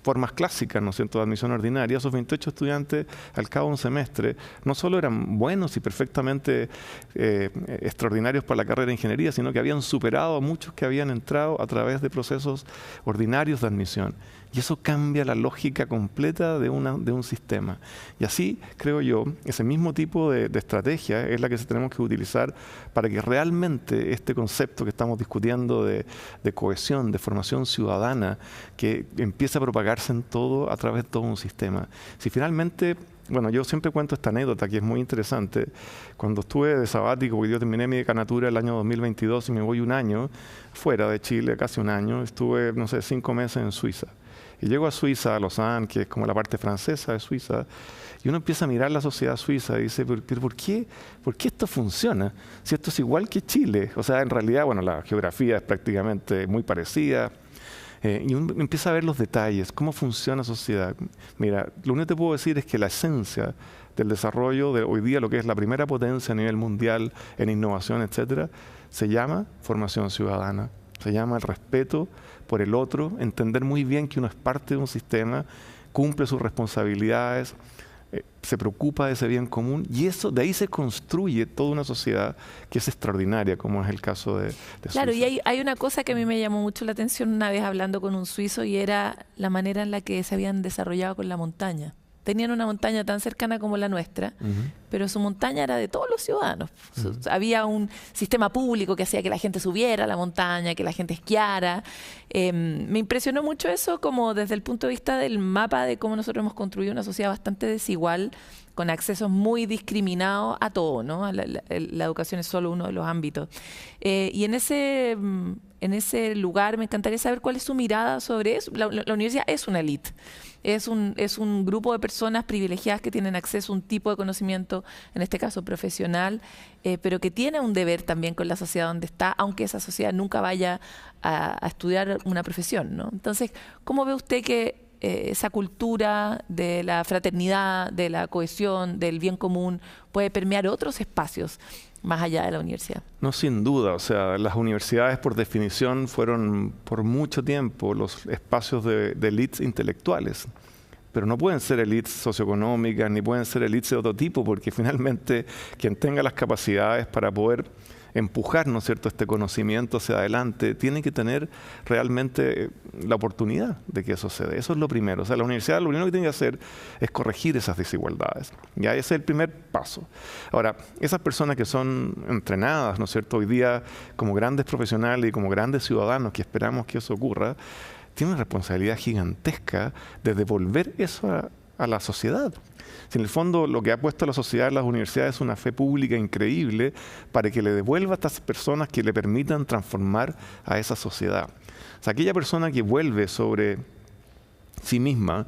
formas clásicas, ¿no es cierto?, de admisión ordinaria, esos 28 estudiantes al cabo de un semestre no solo eran buenos y perfectamente extraordinarios para la carrera de ingeniería, sino que habían superado a muchos que habían entrado a través de procesos ordinarios de admisión. Y eso cambia la lógica completa de un sistema. Y así, creo yo, ese mismo tipo de estrategia es la que tenemos que utilizar para que realmente este concepto que estamos discutiendo de cohesión, de formación ciudadana, que empiece a propagarse en todo a través de todo un sistema. Si finalmente... Bueno, yo siempre cuento esta anécdota que es muy interesante. Cuando estuve de sabático, porque yo terminé mi decanatura el año 2022 y me voy un año fuera de Chile, casi un año, estuve, no sé, 5 meses en Suiza. Y llego a Suiza, a Lausanne, que es como la parte francesa de Suiza, y uno empieza a mirar la sociedad suiza y dice, ¿pero por qué esto funciona? Si esto es igual que Chile. O sea, en realidad, bueno, la geografía es prácticamente muy parecida. Y uno empieza a ver los detalles, cómo funciona la sociedad. Mira, lo único que te puedo decir es que la esencia del desarrollo de hoy día, lo que es la primera potencia a nivel mundial en innovación, etcétera, se llama formación ciudadana, se llama el respeto por el otro, entender muy bien que uno es parte de un sistema, cumple sus responsabilidades, se preocupa de ese bien común, y eso, de ahí se construye toda una sociedad que es extraordinaria, como es el caso de Claro, Suiza. y hay una cosa que a mí me llamó mucho la atención una vez hablando con un suizo, y era la manera en la que se habían desarrollado con la montaña. Tenían una montaña tan cercana como la nuestra, pero su montaña era de todos los ciudadanos. Había un sistema público que hacía que la gente subiera a la montaña, que la gente esquiara. Me impresionó mucho eso como desde el punto de vista del mapa de cómo nosotros hemos construido una sociedad bastante desigual, con accesos muy discriminados a todo, ¿no? La educación es solo uno de los ámbitos. Y en ese lugar me encantaría saber cuál es su mirada sobre eso. La universidad es una élite. Es un grupo de personas privilegiadas que tienen acceso a un tipo de conocimiento, en este caso profesional, pero que tiene un deber también con la sociedad donde está, aunque esa sociedad nunca vaya a estudiar una profesión, ¿no? Entonces, ¿cómo ve usted que esa cultura de la fraternidad, de la cohesión, del bien común puede permear otros espacios más allá de la universidad? No, sin duda. O sea, las universidades por definición fueron por mucho tiempo los espacios de élites intelectuales. Pero no pueden ser élites socioeconómicas, ni pueden ser élites de otro tipo, porque finalmente quien tenga las capacidades para poder empujar, ¿no es cierto?, este conocimiento hacia adelante, tiene que tener realmente la oportunidad de que eso se dé. Eso es lo primero. O sea, la universidad lo único que tiene que hacer es corregir esas desigualdades. Ya ese es el primer paso. Ahora, esas personas que son entrenadas, ¿no es cierto?, hoy día como grandes profesionales y como grandes ciudadanos que esperamos que eso ocurra, tienen una responsabilidad gigantesca de devolver eso a la sociedad. Si en el fondo lo que ha puesto la sociedad en las universidades es una fe pública increíble para que le devuelva a estas personas que le permitan transformar a esa sociedad. O sea, aquella persona que vuelve sobre sí misma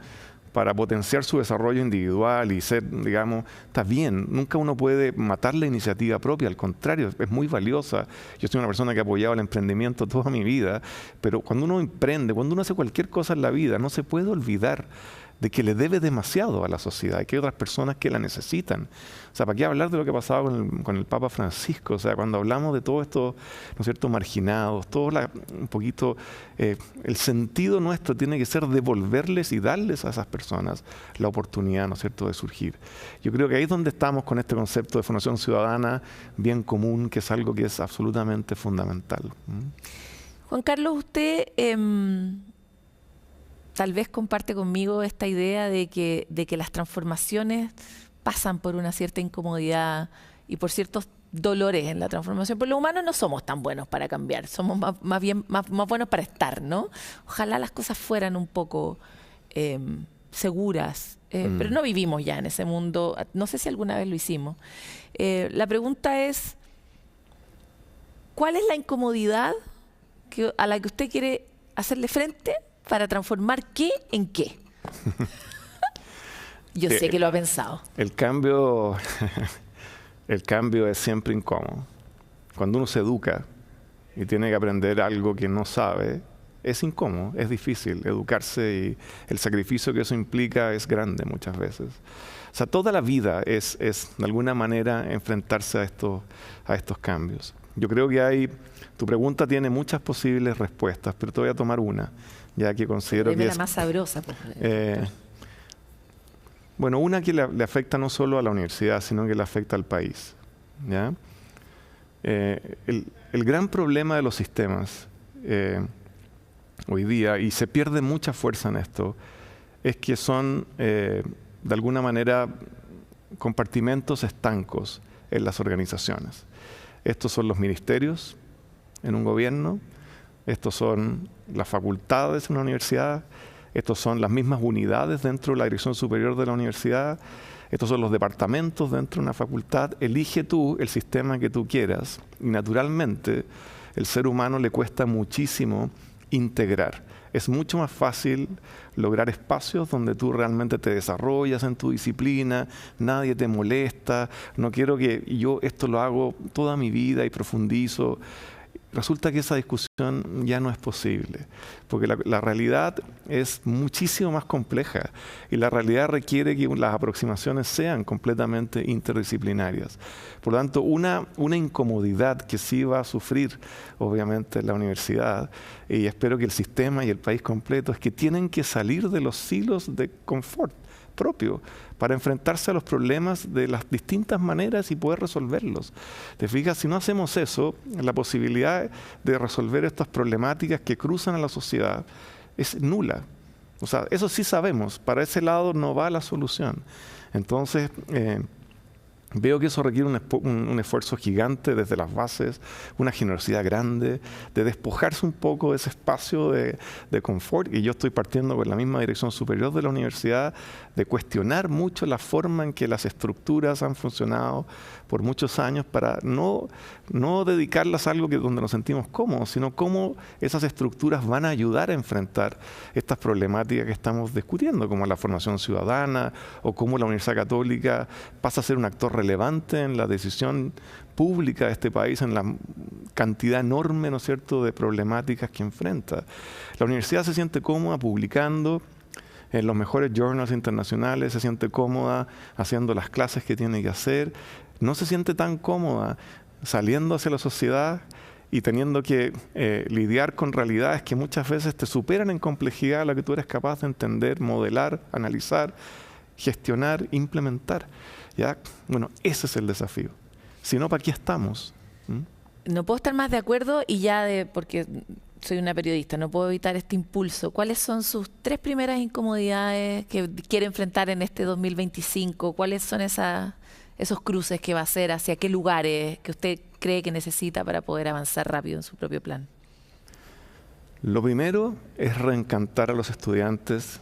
para potenciar su desarrollo individual y ser, digamos, está bien. Nunca uno puede matar la iniciativa propia, al contrario, es muy valiosa. Yo soy una persona que ha apoyado el emprendimiento toda mi vida, pero cuando uno emprende, cuando uno hace cualquier cosa en la vida, no se puede olvidar de que le debe demasiado a la sociedad y que hay otras personas que la necesitan. O sea, ¿para qué hablar de lo que pasaba con el Papa Francisco? O sea, cuando hablamos de todo esto, ¿no es cierto?, marginados, un poquito, el sentido nuestro tiene que ser devolverles y darles a esas personas la oportunidad, ¿no es cierto?, de surgir. Yo creo que ahí es donde estamos con este concepto de formación ciudadana, bien común, que es algo que es absolutamente fundamental. Juan Carlos, usted tal vez comparte conmigo esta idea de que las transformaciones pasan por una cierta incomodidad y por ciertos dolores en la transformación. Pero los humanos no somos tan buenos para cambiar, somos más buenos para estar, ¿no? Ojalá las cosas fueran un poco seguras, pero no vivimos ya en ese mundo. No sé si alguna vez lo hicimos. La pregunta es, ¿cuál es la incomodidad a la que usted quiere hacerle frente para transformar qué en qué? Yo sé que lo ha pensado. El cambio es siempre incómodo. Cuando uno se educa y tiene que aprender algo que no sabe, es incómodo, es difícil educarse y el sacrificio que eso implica es grande muchas veces. O sea, toda la vida es de alguna manera enfrentarse a estos cambios. Yo creo que tu pregunta tiene muchas posibles respuestas, pero te voy a tomar una, ya que considero que es la más sabrosa. Bueno, una que le afecta no solo a la universidad, sino que le afecta al país, ¿ya? El gran problema de los sistemas hoy día, y se pierde mucha fuerza en esto, es que son, de alguna manera, compartimentos estancos en las organizaciones. Estos son los ministerios en un gobierno, estos son las facultades en una universidad, estos son las mismas unidades dentro de la dirección superior de la universidad, estos son los departamentos dentro de una facultad. Elige tú el sistema que tú quieras y naturalmente el ser humano le cuesta muchísimo integrar. Es mucho más fácil lograr espacios donde tú realmente te desarrollas en tu disciplina, nadie te molesta, no quiero que yo esto lo hago toda mi vida y profundizo. Resulta que esa discusión ya no es posible, porque la realidad es muchísimo más compleja y la realidad requiere que las aproximaciones sean completamente interdisciplinarias. Por lo tanto, una incomodidad que sí va a sufrir, obviamente, la universidad, y espero que el sistema y el país completo, es que tienen que salir de los silos de confort propio para enfrentarse a los problemas de las distintas maneras y poder resolverlos. ¿Te fijas? Si no hacemos eso, la posibilidad de resolver estas problemáticas que cruzan a la sociedad es nula. O sea, eso sí sabemos, para ese lado no va la solución. Entonces, veo que eso requiere un esfuerzo gigante desde las bases, una generosidad grande, de despojarse un poco de ese espacio de confort. Y yo estoy partiendo con la misma dirección superior de la universidad, de cuestionar mucho la forma en que las estructuras han funcionado por muchos años para no dedicarlas a algo donde nos sentimos cómodos, sino cómo esas estructuras van a ayudar a enfrentar estas problemáticas que estamos discutiendo, como la formación ciudadana o cómo la Universidad Católica pasa a ser un actor relevante en la decisión pública de este país, en la cantidad enorme, ¿no es cierto?, de problemáticas que enfrenta. La universidad se siente cómoda publicando en los mejores journals internacionales, se siente cómoda haciendo las clases que tiene que hacer, no se siente tan cómoda saliendo hacia la sociedad y teniendo que lidiar con realidades que muchas veces te superan en complejidad a la que tú eres capaz de entender, modelar, analizar, gestionar, implementar. ¿Ya? Bueno, ese es el desafío. Si no, ¿para qué estamos? No puedo estar más de acuerdo y porque soy una periodista, no puedo evitar este impulso. ¿Cuáles son sus 3 primeras incomodidades que quiere enfrentar en este 2025? ¿Cuáles son esos cruces que va a hacer? ¿Hacia qué lugares que usted cree que necesita para poder avanzar rápido en su propio plan? Lo primero es reencantar a los estudiantes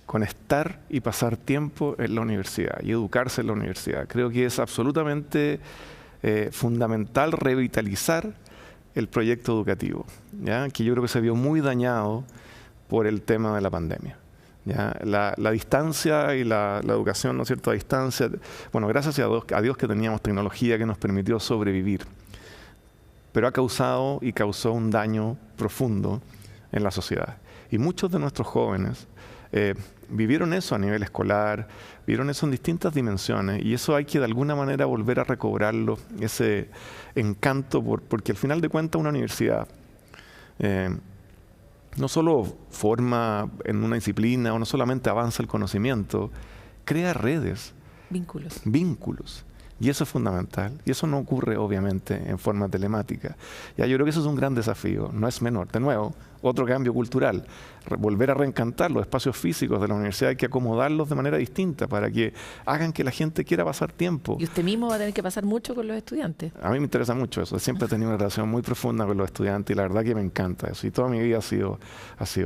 con estar y pasar tiempo en la universidad y educarse en la universidad. Creo que es absolutamente fundamental revitalizar el proyecto educativo, ¿ya? Que yo creo que se vio muy dañado por el tema de la pandemia. ¿Ya? La distancia y la educación, ¿no es cierto?, a distancia. Bueno, gracias a Dios que teníamos tecnología que nos permitió sobrevivir, pero ha causado y causó un daño profundo en la sociedad. Y muchos de nuestros jóvenes vivieron eso a nivel escolar, vivieron eso en distintas dimensiones, y eso hay que de alguna manera volver a recobrarlo, ese encanto, porque al final de cuentas una universidad no solo forma en una disciplina o no solamente avanza el conocimiento, crea redes. Vínculos. Y eso es fundamental. Y eso no ocurre, obviamente, en forma telemática. Ya, yo creo que eso es un gran desafío, no es menor. De nuevo, otro cambio cultural. Volver a reencantar los espacios físicos de la universidad, hay que acomodarlos de manera distinta para que hagan que la gente quiera pasar tiempo. ¿Y usted mismo va a tener que pasar mucho con los estudiantes? A mí me interesa mucho eso. Siempre he tenido una relación muy profunda con los estudiantes y la verdad que me encanta eso. Y toda mi vida ha sido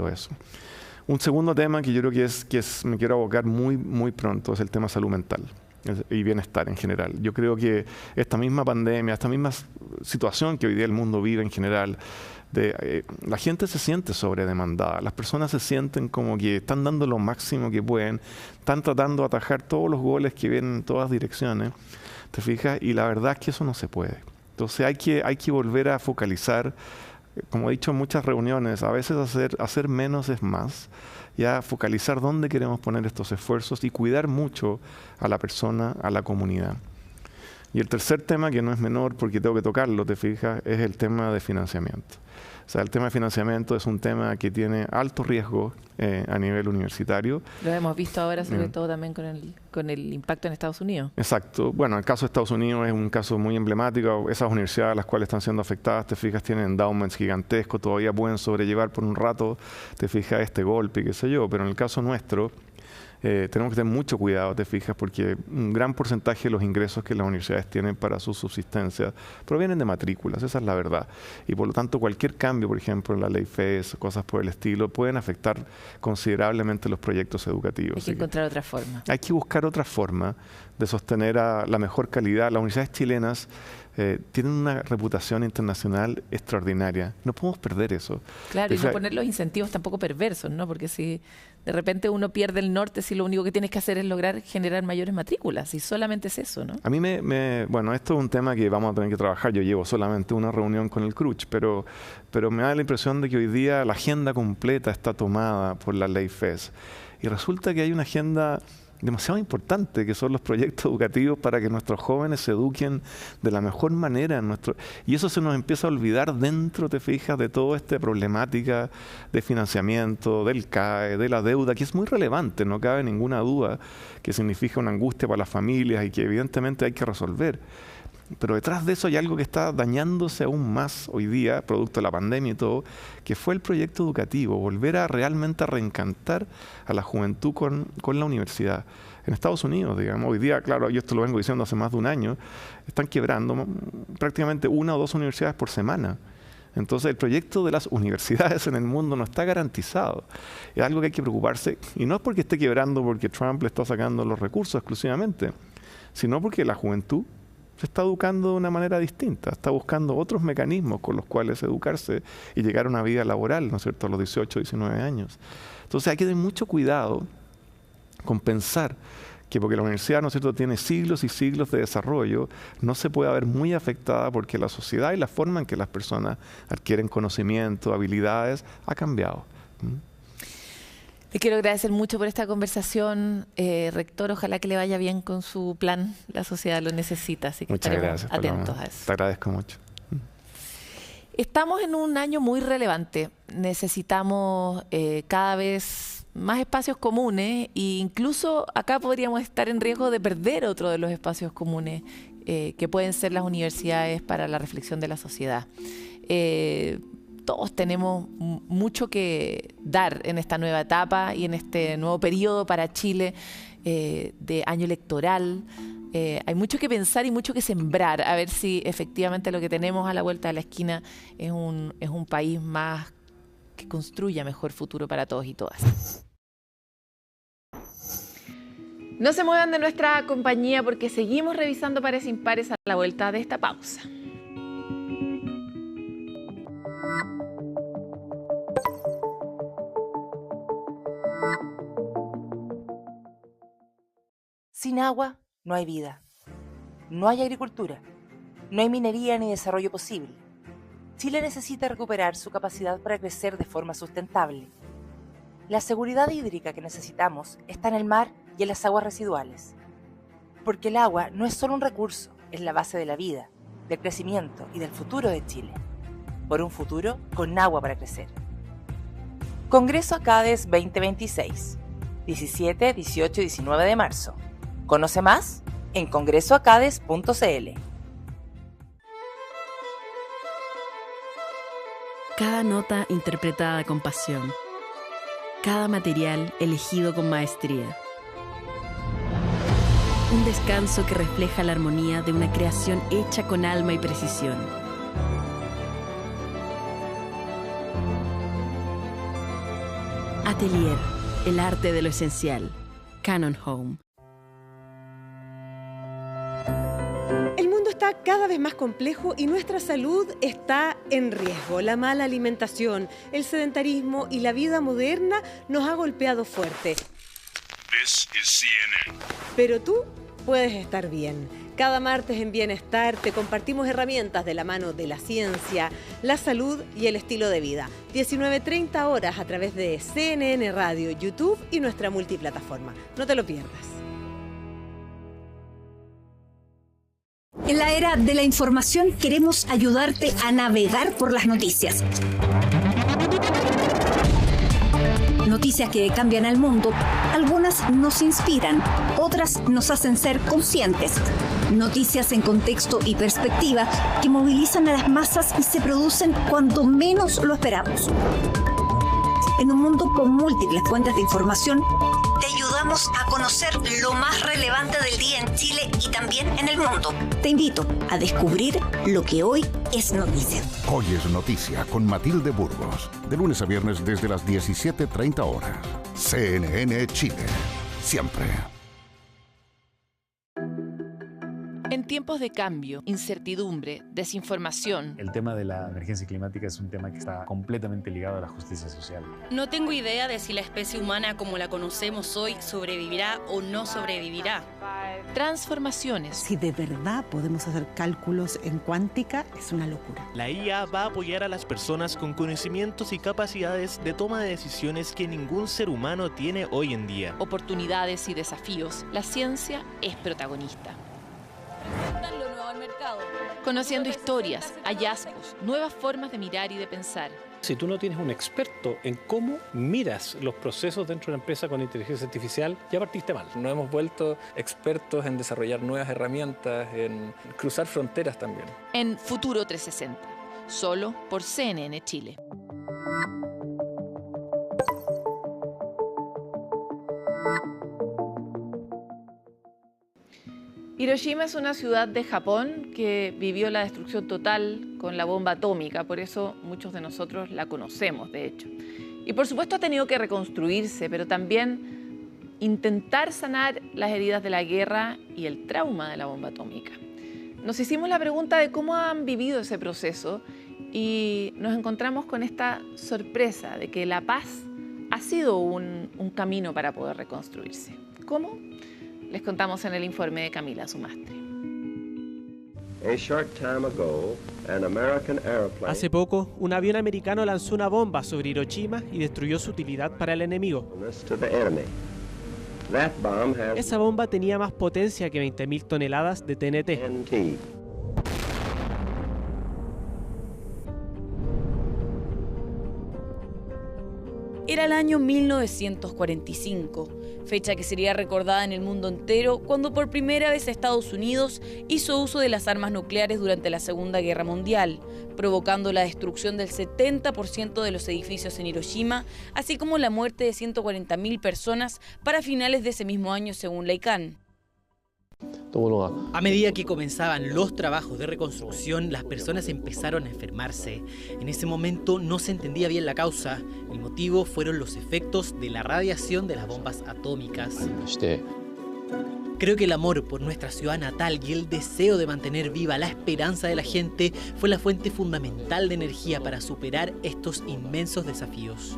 eso. Un segundo tema que yo creo que me quiero abocar muy pronto es el tema salud mental y bienestar en general. Yo creo que esta misma pandemia, esta misma situación que hoy día el mundo vive en general, la gente se siente sobredemandada, las personas se sienten como que están dando lo máximo que pueden, están tratando de atajar todos los goles que vienen en todas direcciones, ¿te fijas? Y la verdad es que eso no se puede. Entonces hay que volver a focalizar, como he dicho en muchas reuniones, a veces hacer menos es más, ya focalizar dónde queremos poner estos esfuerzos y cuidar mucho a la persona, a la comunidad. Y el tercer tema, que no es menor porque tengo que tocarlo, te fijas, es el tema de financiamiento. O sea, el tema de financiamiento es un tema que tiene alto riesgo a nivel universitario. Lo hemos visto ahora, sobre todo también con el impacto en Estados Unidos. Exacto. Bueno, el caso de Estados Unidos es un caso muy emblemático. Esas universidades las cuales están siendo afectadas, te fijas, tienen endowments gigantescos, todavía pueden sobrellevar por un rato, te fijas, este golpe, qué sé yo. Pero en el caso nuestro, tenemos que tener mucho cuidado, te fijas, porque un gran porcentaje de los ingresos que las universidades tienen para su subsistencia provienen de matrículas, esa es la verdad. Y por lo tanto, cualquier cambio, por ejemplo, en la ley FES, cosas por el estilo, pueden afectar considerablemente los proyectos educativos. Hay que encontrar otra forma. Hay que buscar otra forma de sostener a la mejor calidad. Las universidades chilenas tienen una reputación internacional extraordinaria. No podemos perder eso. Claro, y no poner los incentivos tampoco perversos, ¿no? Porque si de repente uno pierde el norte, si lo único que tienes que hacer es lograr generar mayores matrículas, y solamente es eso, ¿no? A mí bueno, esto es un tema que vamos a tener que trabajar. Yo llevo solamente una reunión con el CRUCH, pero me da la impresión de que hoy día la agenda completa está tomada por la ley FES. Y resulta que hay una agenda demasiado importante, que son los proyectos educativos para que nuestros jóvenes se eduquen de la mejor manera. Y eso se nos empieza a olvidar dentro, te fijas, de toda esta problemática de financiamiento, del CAE, de la deuda, que es muy relevante, no cabe ninguna duda, que significa una angustia para las familias y que evidentemente hay que resolver. Pero detrás de eso hay algo que está dañándose aún más hoy día, producto de la pandemia y todo, que fue el proyecto educativo, volver a realmente reencantar a la juventud con la universidad. En Estados Unidos, digamos, hoy día, claro, yo esto lo vengo diciendo hace más de un año, están quebrando prácticamente 1 o 2 universidades por semana. Entonces el proyecto de las universidades en el mundo no está garantizado. Es algo que hay que preocuparse, y no es porque esté quebrando porque Trump le está sacando los recursos exclusivamente, sino porque la juventud se está educando de una manera distinta, está buscando otros mecanismos con los cuales educarse y llegar a una vida laboral, ¿no es cierto?, a los 18, 19 años. Entonces hay que tener mucho cuidado con pensar que porque la universidad, ¿no es cierto?, tiene siglos y siglos de desarrollo, no se puede ver muy afectada porque la sociedad y la forma en que las personas adquieren conocimiento, habilidades, ha cambiado. Te quiero agradecer mucho por esta conversación, rector. Ojalá que le vaya bien con su plan. La sociedad lo necesita, así que estaremos atentos a eso. Te agradezco mucho. Estamos en un año muy relevante. Necesitamos cada vez más espacios comunes e incluso acá podríamos estar en riesgo de perder otro de los espacios comunes que pueden ser las universidades para la reflexión de la sociedad. Todos tenemos mucho que dar en esta nueva etapa y en este nuevo periodo para Chile de año electoral. Hay mucho que pensar y mucho que sembrar, a ver si efectivamente lo que tenemos a la vuelta de la esquina es un país más que construya mejor futuro para todos y todas. No se muevan de nuestra compañía porque seguimos revisando pares e impares a la vuelta de esta pausa. Sin agua no hay vida, no hay agricultura, no hay minería ni desarrollo posible. Chile necesita recuperar su capacidad para crecer de forma sustentable. La seguridad hídrica que necesitamos está en el mar y en las aguas residuales. Porque el agua no es solo un recurso, es la base de la vida, del crecimiento y del futuro de Chile. Por un futuro con agua para crecer. Congreso ACADES 2026, 17, 18 y 19 de marzo. Conoce más en congresoacades.cl. Cada nota interpretada con pasión. Cada material elegido con maestría. Un descanso que refleja la armonía de una creación hecha con alma y precisión. Atelier, el arte de lo esencial. Canon Home. El mundo está cada vez más complejo y nuestra salud está en riesgo. La mala alimentación, el sedentarismo y la vida moderna nos ha golpeado fuerte. This is CNN. Pero tú puedes estar bien. Cada martes en Bienestar te compartimos herramientas de la mano de la ciencia, la salud y el estilo de vida. 19:30 horas a través de CNN Radio, YouTube y nuestra multiplataforma. No te lo pierdas. En la era de la información queremos ayudarte a navegar por las noticias. Noticias que cambian el mundo. Algunas nos inspiran, otras nos hacen ser conscientes. Noticias en contexto y perspectiva que movilizan a las masas y se producen cuando menos lo esperamos. En un mundo con múltiples fuentes de información, te ayudamos a conocer lo más relevante del día en Chile y también en el mundo. Te invito a descubrir lo que hoy es noticia. Hoy es noticia con Matilde Burgos. De lunes a viernes desde las 17:30 horas. CNN Chile. Siempre. En tiempos de cambio, incertidumbre, desinformación. El tema de la emergencia climática es un tema que está completamente ligado a la justicia social. No tengo idea de si la especie humana como la conocemos hoy sobrevivirá o no sobrevivirá. Transformaciones. Si de verdad podemos hacer cálculos en cuántica, es una locura. La IA va a apoyar a las personas con conocimientos y capacidades de toma de decisiones que ningún ser humano tiene hoy en día. Oportunidades y desafíos. La ciencia es protagonista. Lo nuevo al mercado. Conociendo historias, hallazgos, nuevas formas de mirar y de pensar. Si tú no tienes un experto en cómo miras los procesos dentro de una empresa con inteligencia artificial, ya partiste mal. Nos hemos vuelto expertos en desarrollar nuevas herramientas, en cruzar fronteras también. En Futuro 360, solo por CNN Chile. Hiroshima es una ciudad de Japón que vivió la destrucción total con la bomba atómica, por eso muchos de nosotros la conocemos, de hecho. Y por supuesto ha tenido que reconstruirse, pero también intentar sanar las heridas de la guerra y el trauma de la bomba atómica. Nos hicimos la pregunta de cómo han vivido ese proceso y nos encontramos con esta sorpresa de que la paz ha sido un camino para poder reconstruirse. ¿Cómo? Les contamos en el informe de Camila Sumastre. Hace poco, un avión americano lanzó una bomba sobre Hiroshima y destruyó su utilidad para el enemigo. Esa bomba tenía más potencia que 20.000 toneladas de TNT. Era el año 1945, fecha que sería recordada en el mundo entero cuando por primera vez Estados Unidos hizo uso de las armas nucleares durante la Segunda Guerra Mundial, provocando la destrucción del 70% de los edificios en Hiroshima, así como la muerte de 140.000 personas para finales de ese mismo año según la ICANN. A medida que comenzaban los trabajos de reconstrucción, las personas empezaron a enfermarse. En ese momento no se entendía bien la causa. El motivo fueron los efectos de la radiación de las bombas atómicas. Creo que el amor por nuestra ciudad natal y el deseo de mantener viva la esperanza de la gente fue la fuente fundamental de energía para superar estos inmensos desafíos.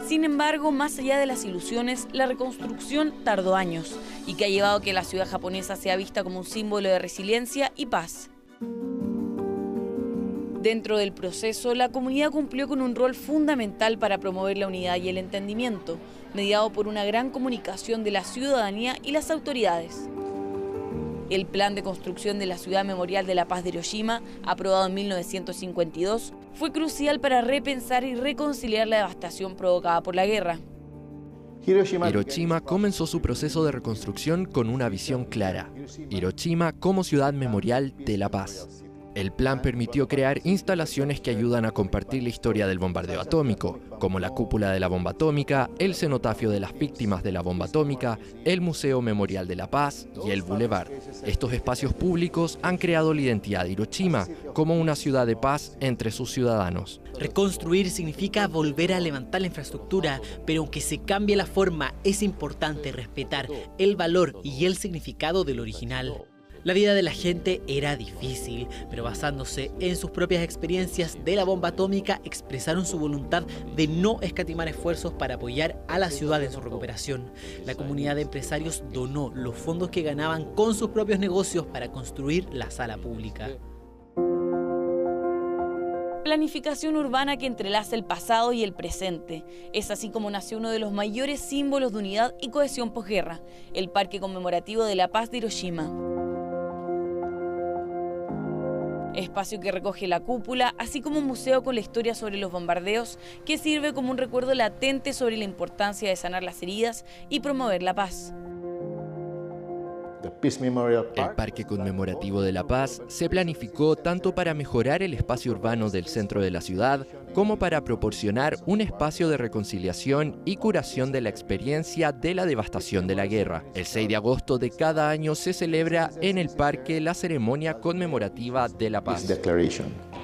Sin embargo, más allá de las ilusiones, la reconstrucción tardó años y que ha llevado a que la ciudad japonesa sea vista como un símbolo de resiliencia y paz. Dentro del proceso, la comunidad cumplió con un rol fundamental para promover la unidad y el entendimiento, mediado por una gran comunicación de la ciudadanía y las autoridades. El plan de construcción de la Ciudad Memorial de la Paz de Hiroshima, aprobado en 1952, fue crucial para repensar y reconciliar la devastación provocada por la guerra. Hiroshima comenzó su proceso de reconstrucción con una visión clara: Hiroshima como ciudad memorial de la paz. El plan permitió crear instalaciones que ayudan a compartir la historia del bombardeo atómico, como la cúpula de la bomba atómica, el cenotafio de las víctimas de la bomba atómica, el Museo Memorial de la Paz y el Boulevard. Estos espacios públicos han creado la identidad de Hiroshima como una ciudad de paz entre sus ciudadanos. Reconstruir significa volver a levantar la infraestructura, pero aunque se cambie la forma, es importante respetar el valor y el significado del original. La vida de la gente era difícil, pero basándose en sus propias experiencias de la bomba atómica, expresaron su voluntad de no escatimar esfuerzos para apoyar a la ciudad en su recuperación. La comunidad de empresarios donó los fondos que ganaban con sus propios negocios para construir la sala pública. Planificación urbana que entrelaza el pasado y el presente. Es así como nació uno de los mayores símbolos de unidad y cohesión posguerra, el Parque Conmemorativo de la Paz de Hiroshima. espacio que recoge la cúpula, así como un museo con la historia sobre los bombardeos, que sirve como un recuerdo latente sobre la importancia de sanar las heridas y promover la paz. El Parque Conmemorativo de la Paz se planificó tanto para mejorar el espacio urbano del centro de la ciudad como para proporcionar un espacio de reconciliación y curación de la experiencia de la devastación de la guerra. El 6 de agosto de cada año se celebra en el parque la ceremonia conmemorativa de la paz.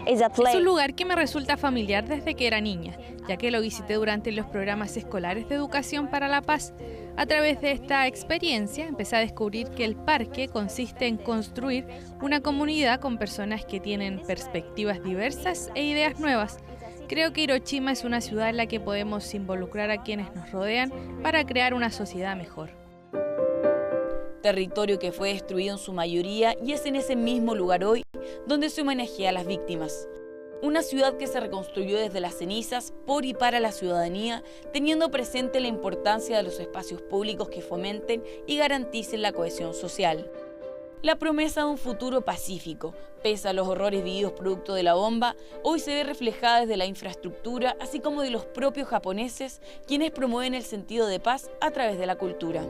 Es un lugar que me resulta familiar desde que era niña, ya que lo visité durante los programas escolares de educación para la paz. A través de esta experiencia empecé a descubrir que el parque consiste en construir una comunidad con personas que tienen perspectivas diversas e ideas nuevas. Creo que Hiroshima es una ciudad en la que podemos involucrar a quienes nos rodean para crear una sociedad mejor. Territorio que fue destruido en su mayoría y es en ese mismo lugar hoy donde se homenajea a las víctimas. Una ciudad que se reconstruyó desde las cenizas por y para la ciudadanía, teniendo presente la importancia de los espacios públicos que fomenten y garanticen la cohesión social. La promesa de un futuro pacífico, pese a los horrores vividos producto de la bomba, hoy se ve reflejada desde la infraestructura, así como de los propios japoneses, quienes promueven el sentido de paz a través de la cultura.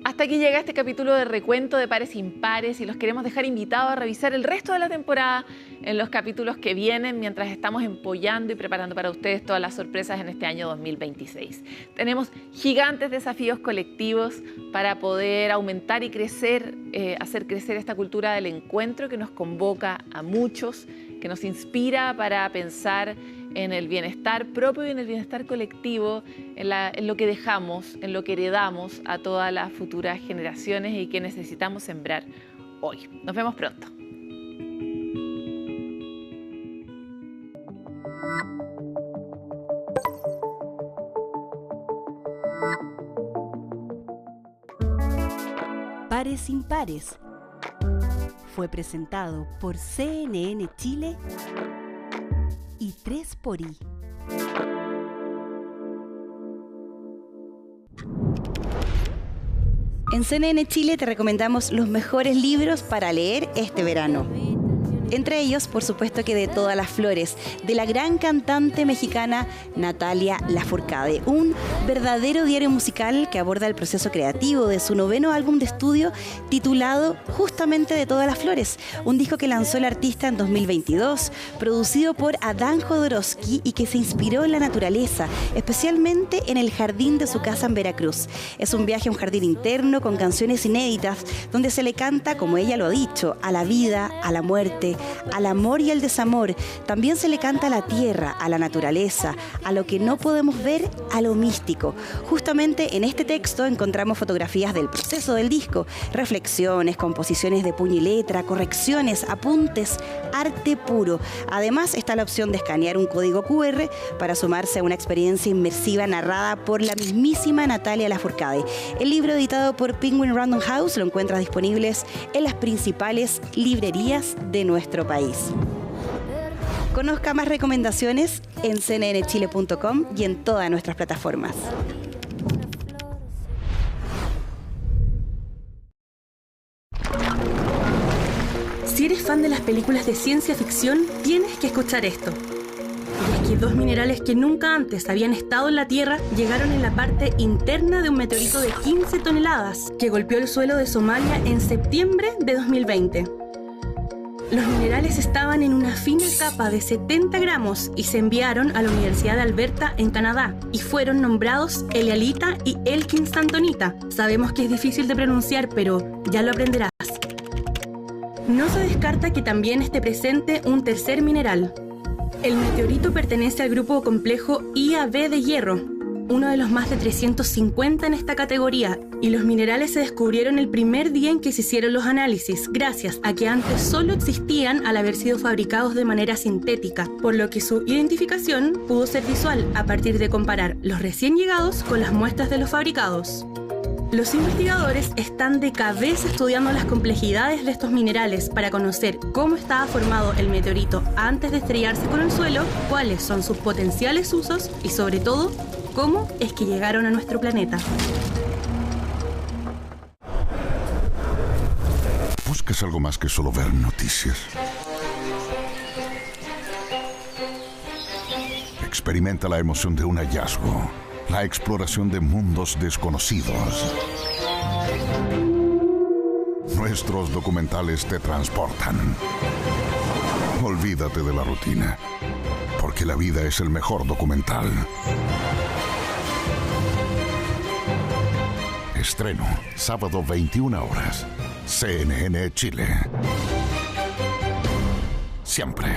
Hasta aquí llega este capítulo de recuento de pares impares y los queremos dejar invitados a revisar el resto de la temporada en los capítulos que vienen mientras estamos empollando y preparando para ustedes todas las sorpresas en este año 2026. Tenemos gigantes desafíos colectivos para poder aumentar y crecer, hacer crecer esta cultura del encuentro que nos convoca a muchos, que nos inspira para pensar en el bienestar propio y en el bienestar colectivo, en lo que dejamos, en lo que heredamos a todas las futuras generaciones y que necesitamos sembrar hoy. Nos vemos pronto. Pares Impares fue presentado por CNN Chile y 3xI. En CNN Chile te recomendamos los mejores libros para leer este verano. Entre ellos, por supuesto que De todas las flores, de la gran cantante mexicana Natalia Lafourcade. Un verdadero diario musical que aborda el proceso creativo de su 9º álbum de estudio titulado justamente De todas las flores. Un disco que lanzó el artista en 2022, producido por Adán Jodorowsky y que se inspiró en la naturaleza, especialmente en el jardín de su casa en Veracruz. Es un viaje a un jardín interno con canciones inéditas donde se le canta, como ella lo ha dicho, a la vida, a la muerte, al amor y al desamor. También se le canta a la tierra, a la naturaleza, a lo que no podemos ver, a lo místico. Justamente en este texto encontramos fotografías del proceso del disco, reflexiones, composiciones de puño y letra, correcciones, apuntes, arte puro. Además está la opción de escanear un código QR para sumarse a una experiencia inmersiva narrada por la mismísima Natalia Lafourcade. El libro, editado por Penguin Random House, lo encuentras disponibles en las principales librerías de nuestro país. Conozca más recomendaciones en cnnchile.com y en todas nuestras plataformas. Si eres fan de las películas de ciencia ficción, tienes que escuchar esto. Y es que 2 minerales que nunca antes habían estado en la Tierra llegaron en la parte interna de un meteorito de 15 toneladas que golpeó el suelo de Somalia en septiembre de 2020. Los minerales estaban en una fina capa de 70 gramos y se enviaron a la Universidad de Alberta en Canadá y fueron nombrados Elialita y Elkinstantonita. Sabemos que es difícil de pronunciar, pero ya lo aprenderás. No se descarta que también esté presente un tercer mineral. El meteorito pertenece al grupo complejo IAB de hierro, uno de los más de 350 en esta categoría, y los minerales se descubrieron el primer día en que se hicieron los análisis, gracias a que antes solo existían al haber sido fabricados de manera sintética, por lo que su identificación pudo ser visual a partir de comparar los recién llegados con las muestras de los fabricados. Los investigadores están de cabeza estudiando las complejidades de estos minerales para conocer cómo estaba formado el meteorito antes de estrellarse con el suelo, cuáles son sus potenciales usos y, sobre todo, cómo es que llegaron a nuestro planeta. ¿Buscas algo más que solo ver noticias? Experimenta la emoción de un hallazgo, la exploración de mundos desconocidos. Nuestros documentales te transportan. Olvídate de la rutina, porque la vida es el mejor documental. Estreno, sábado 21 horas. CNN Chile. Siempre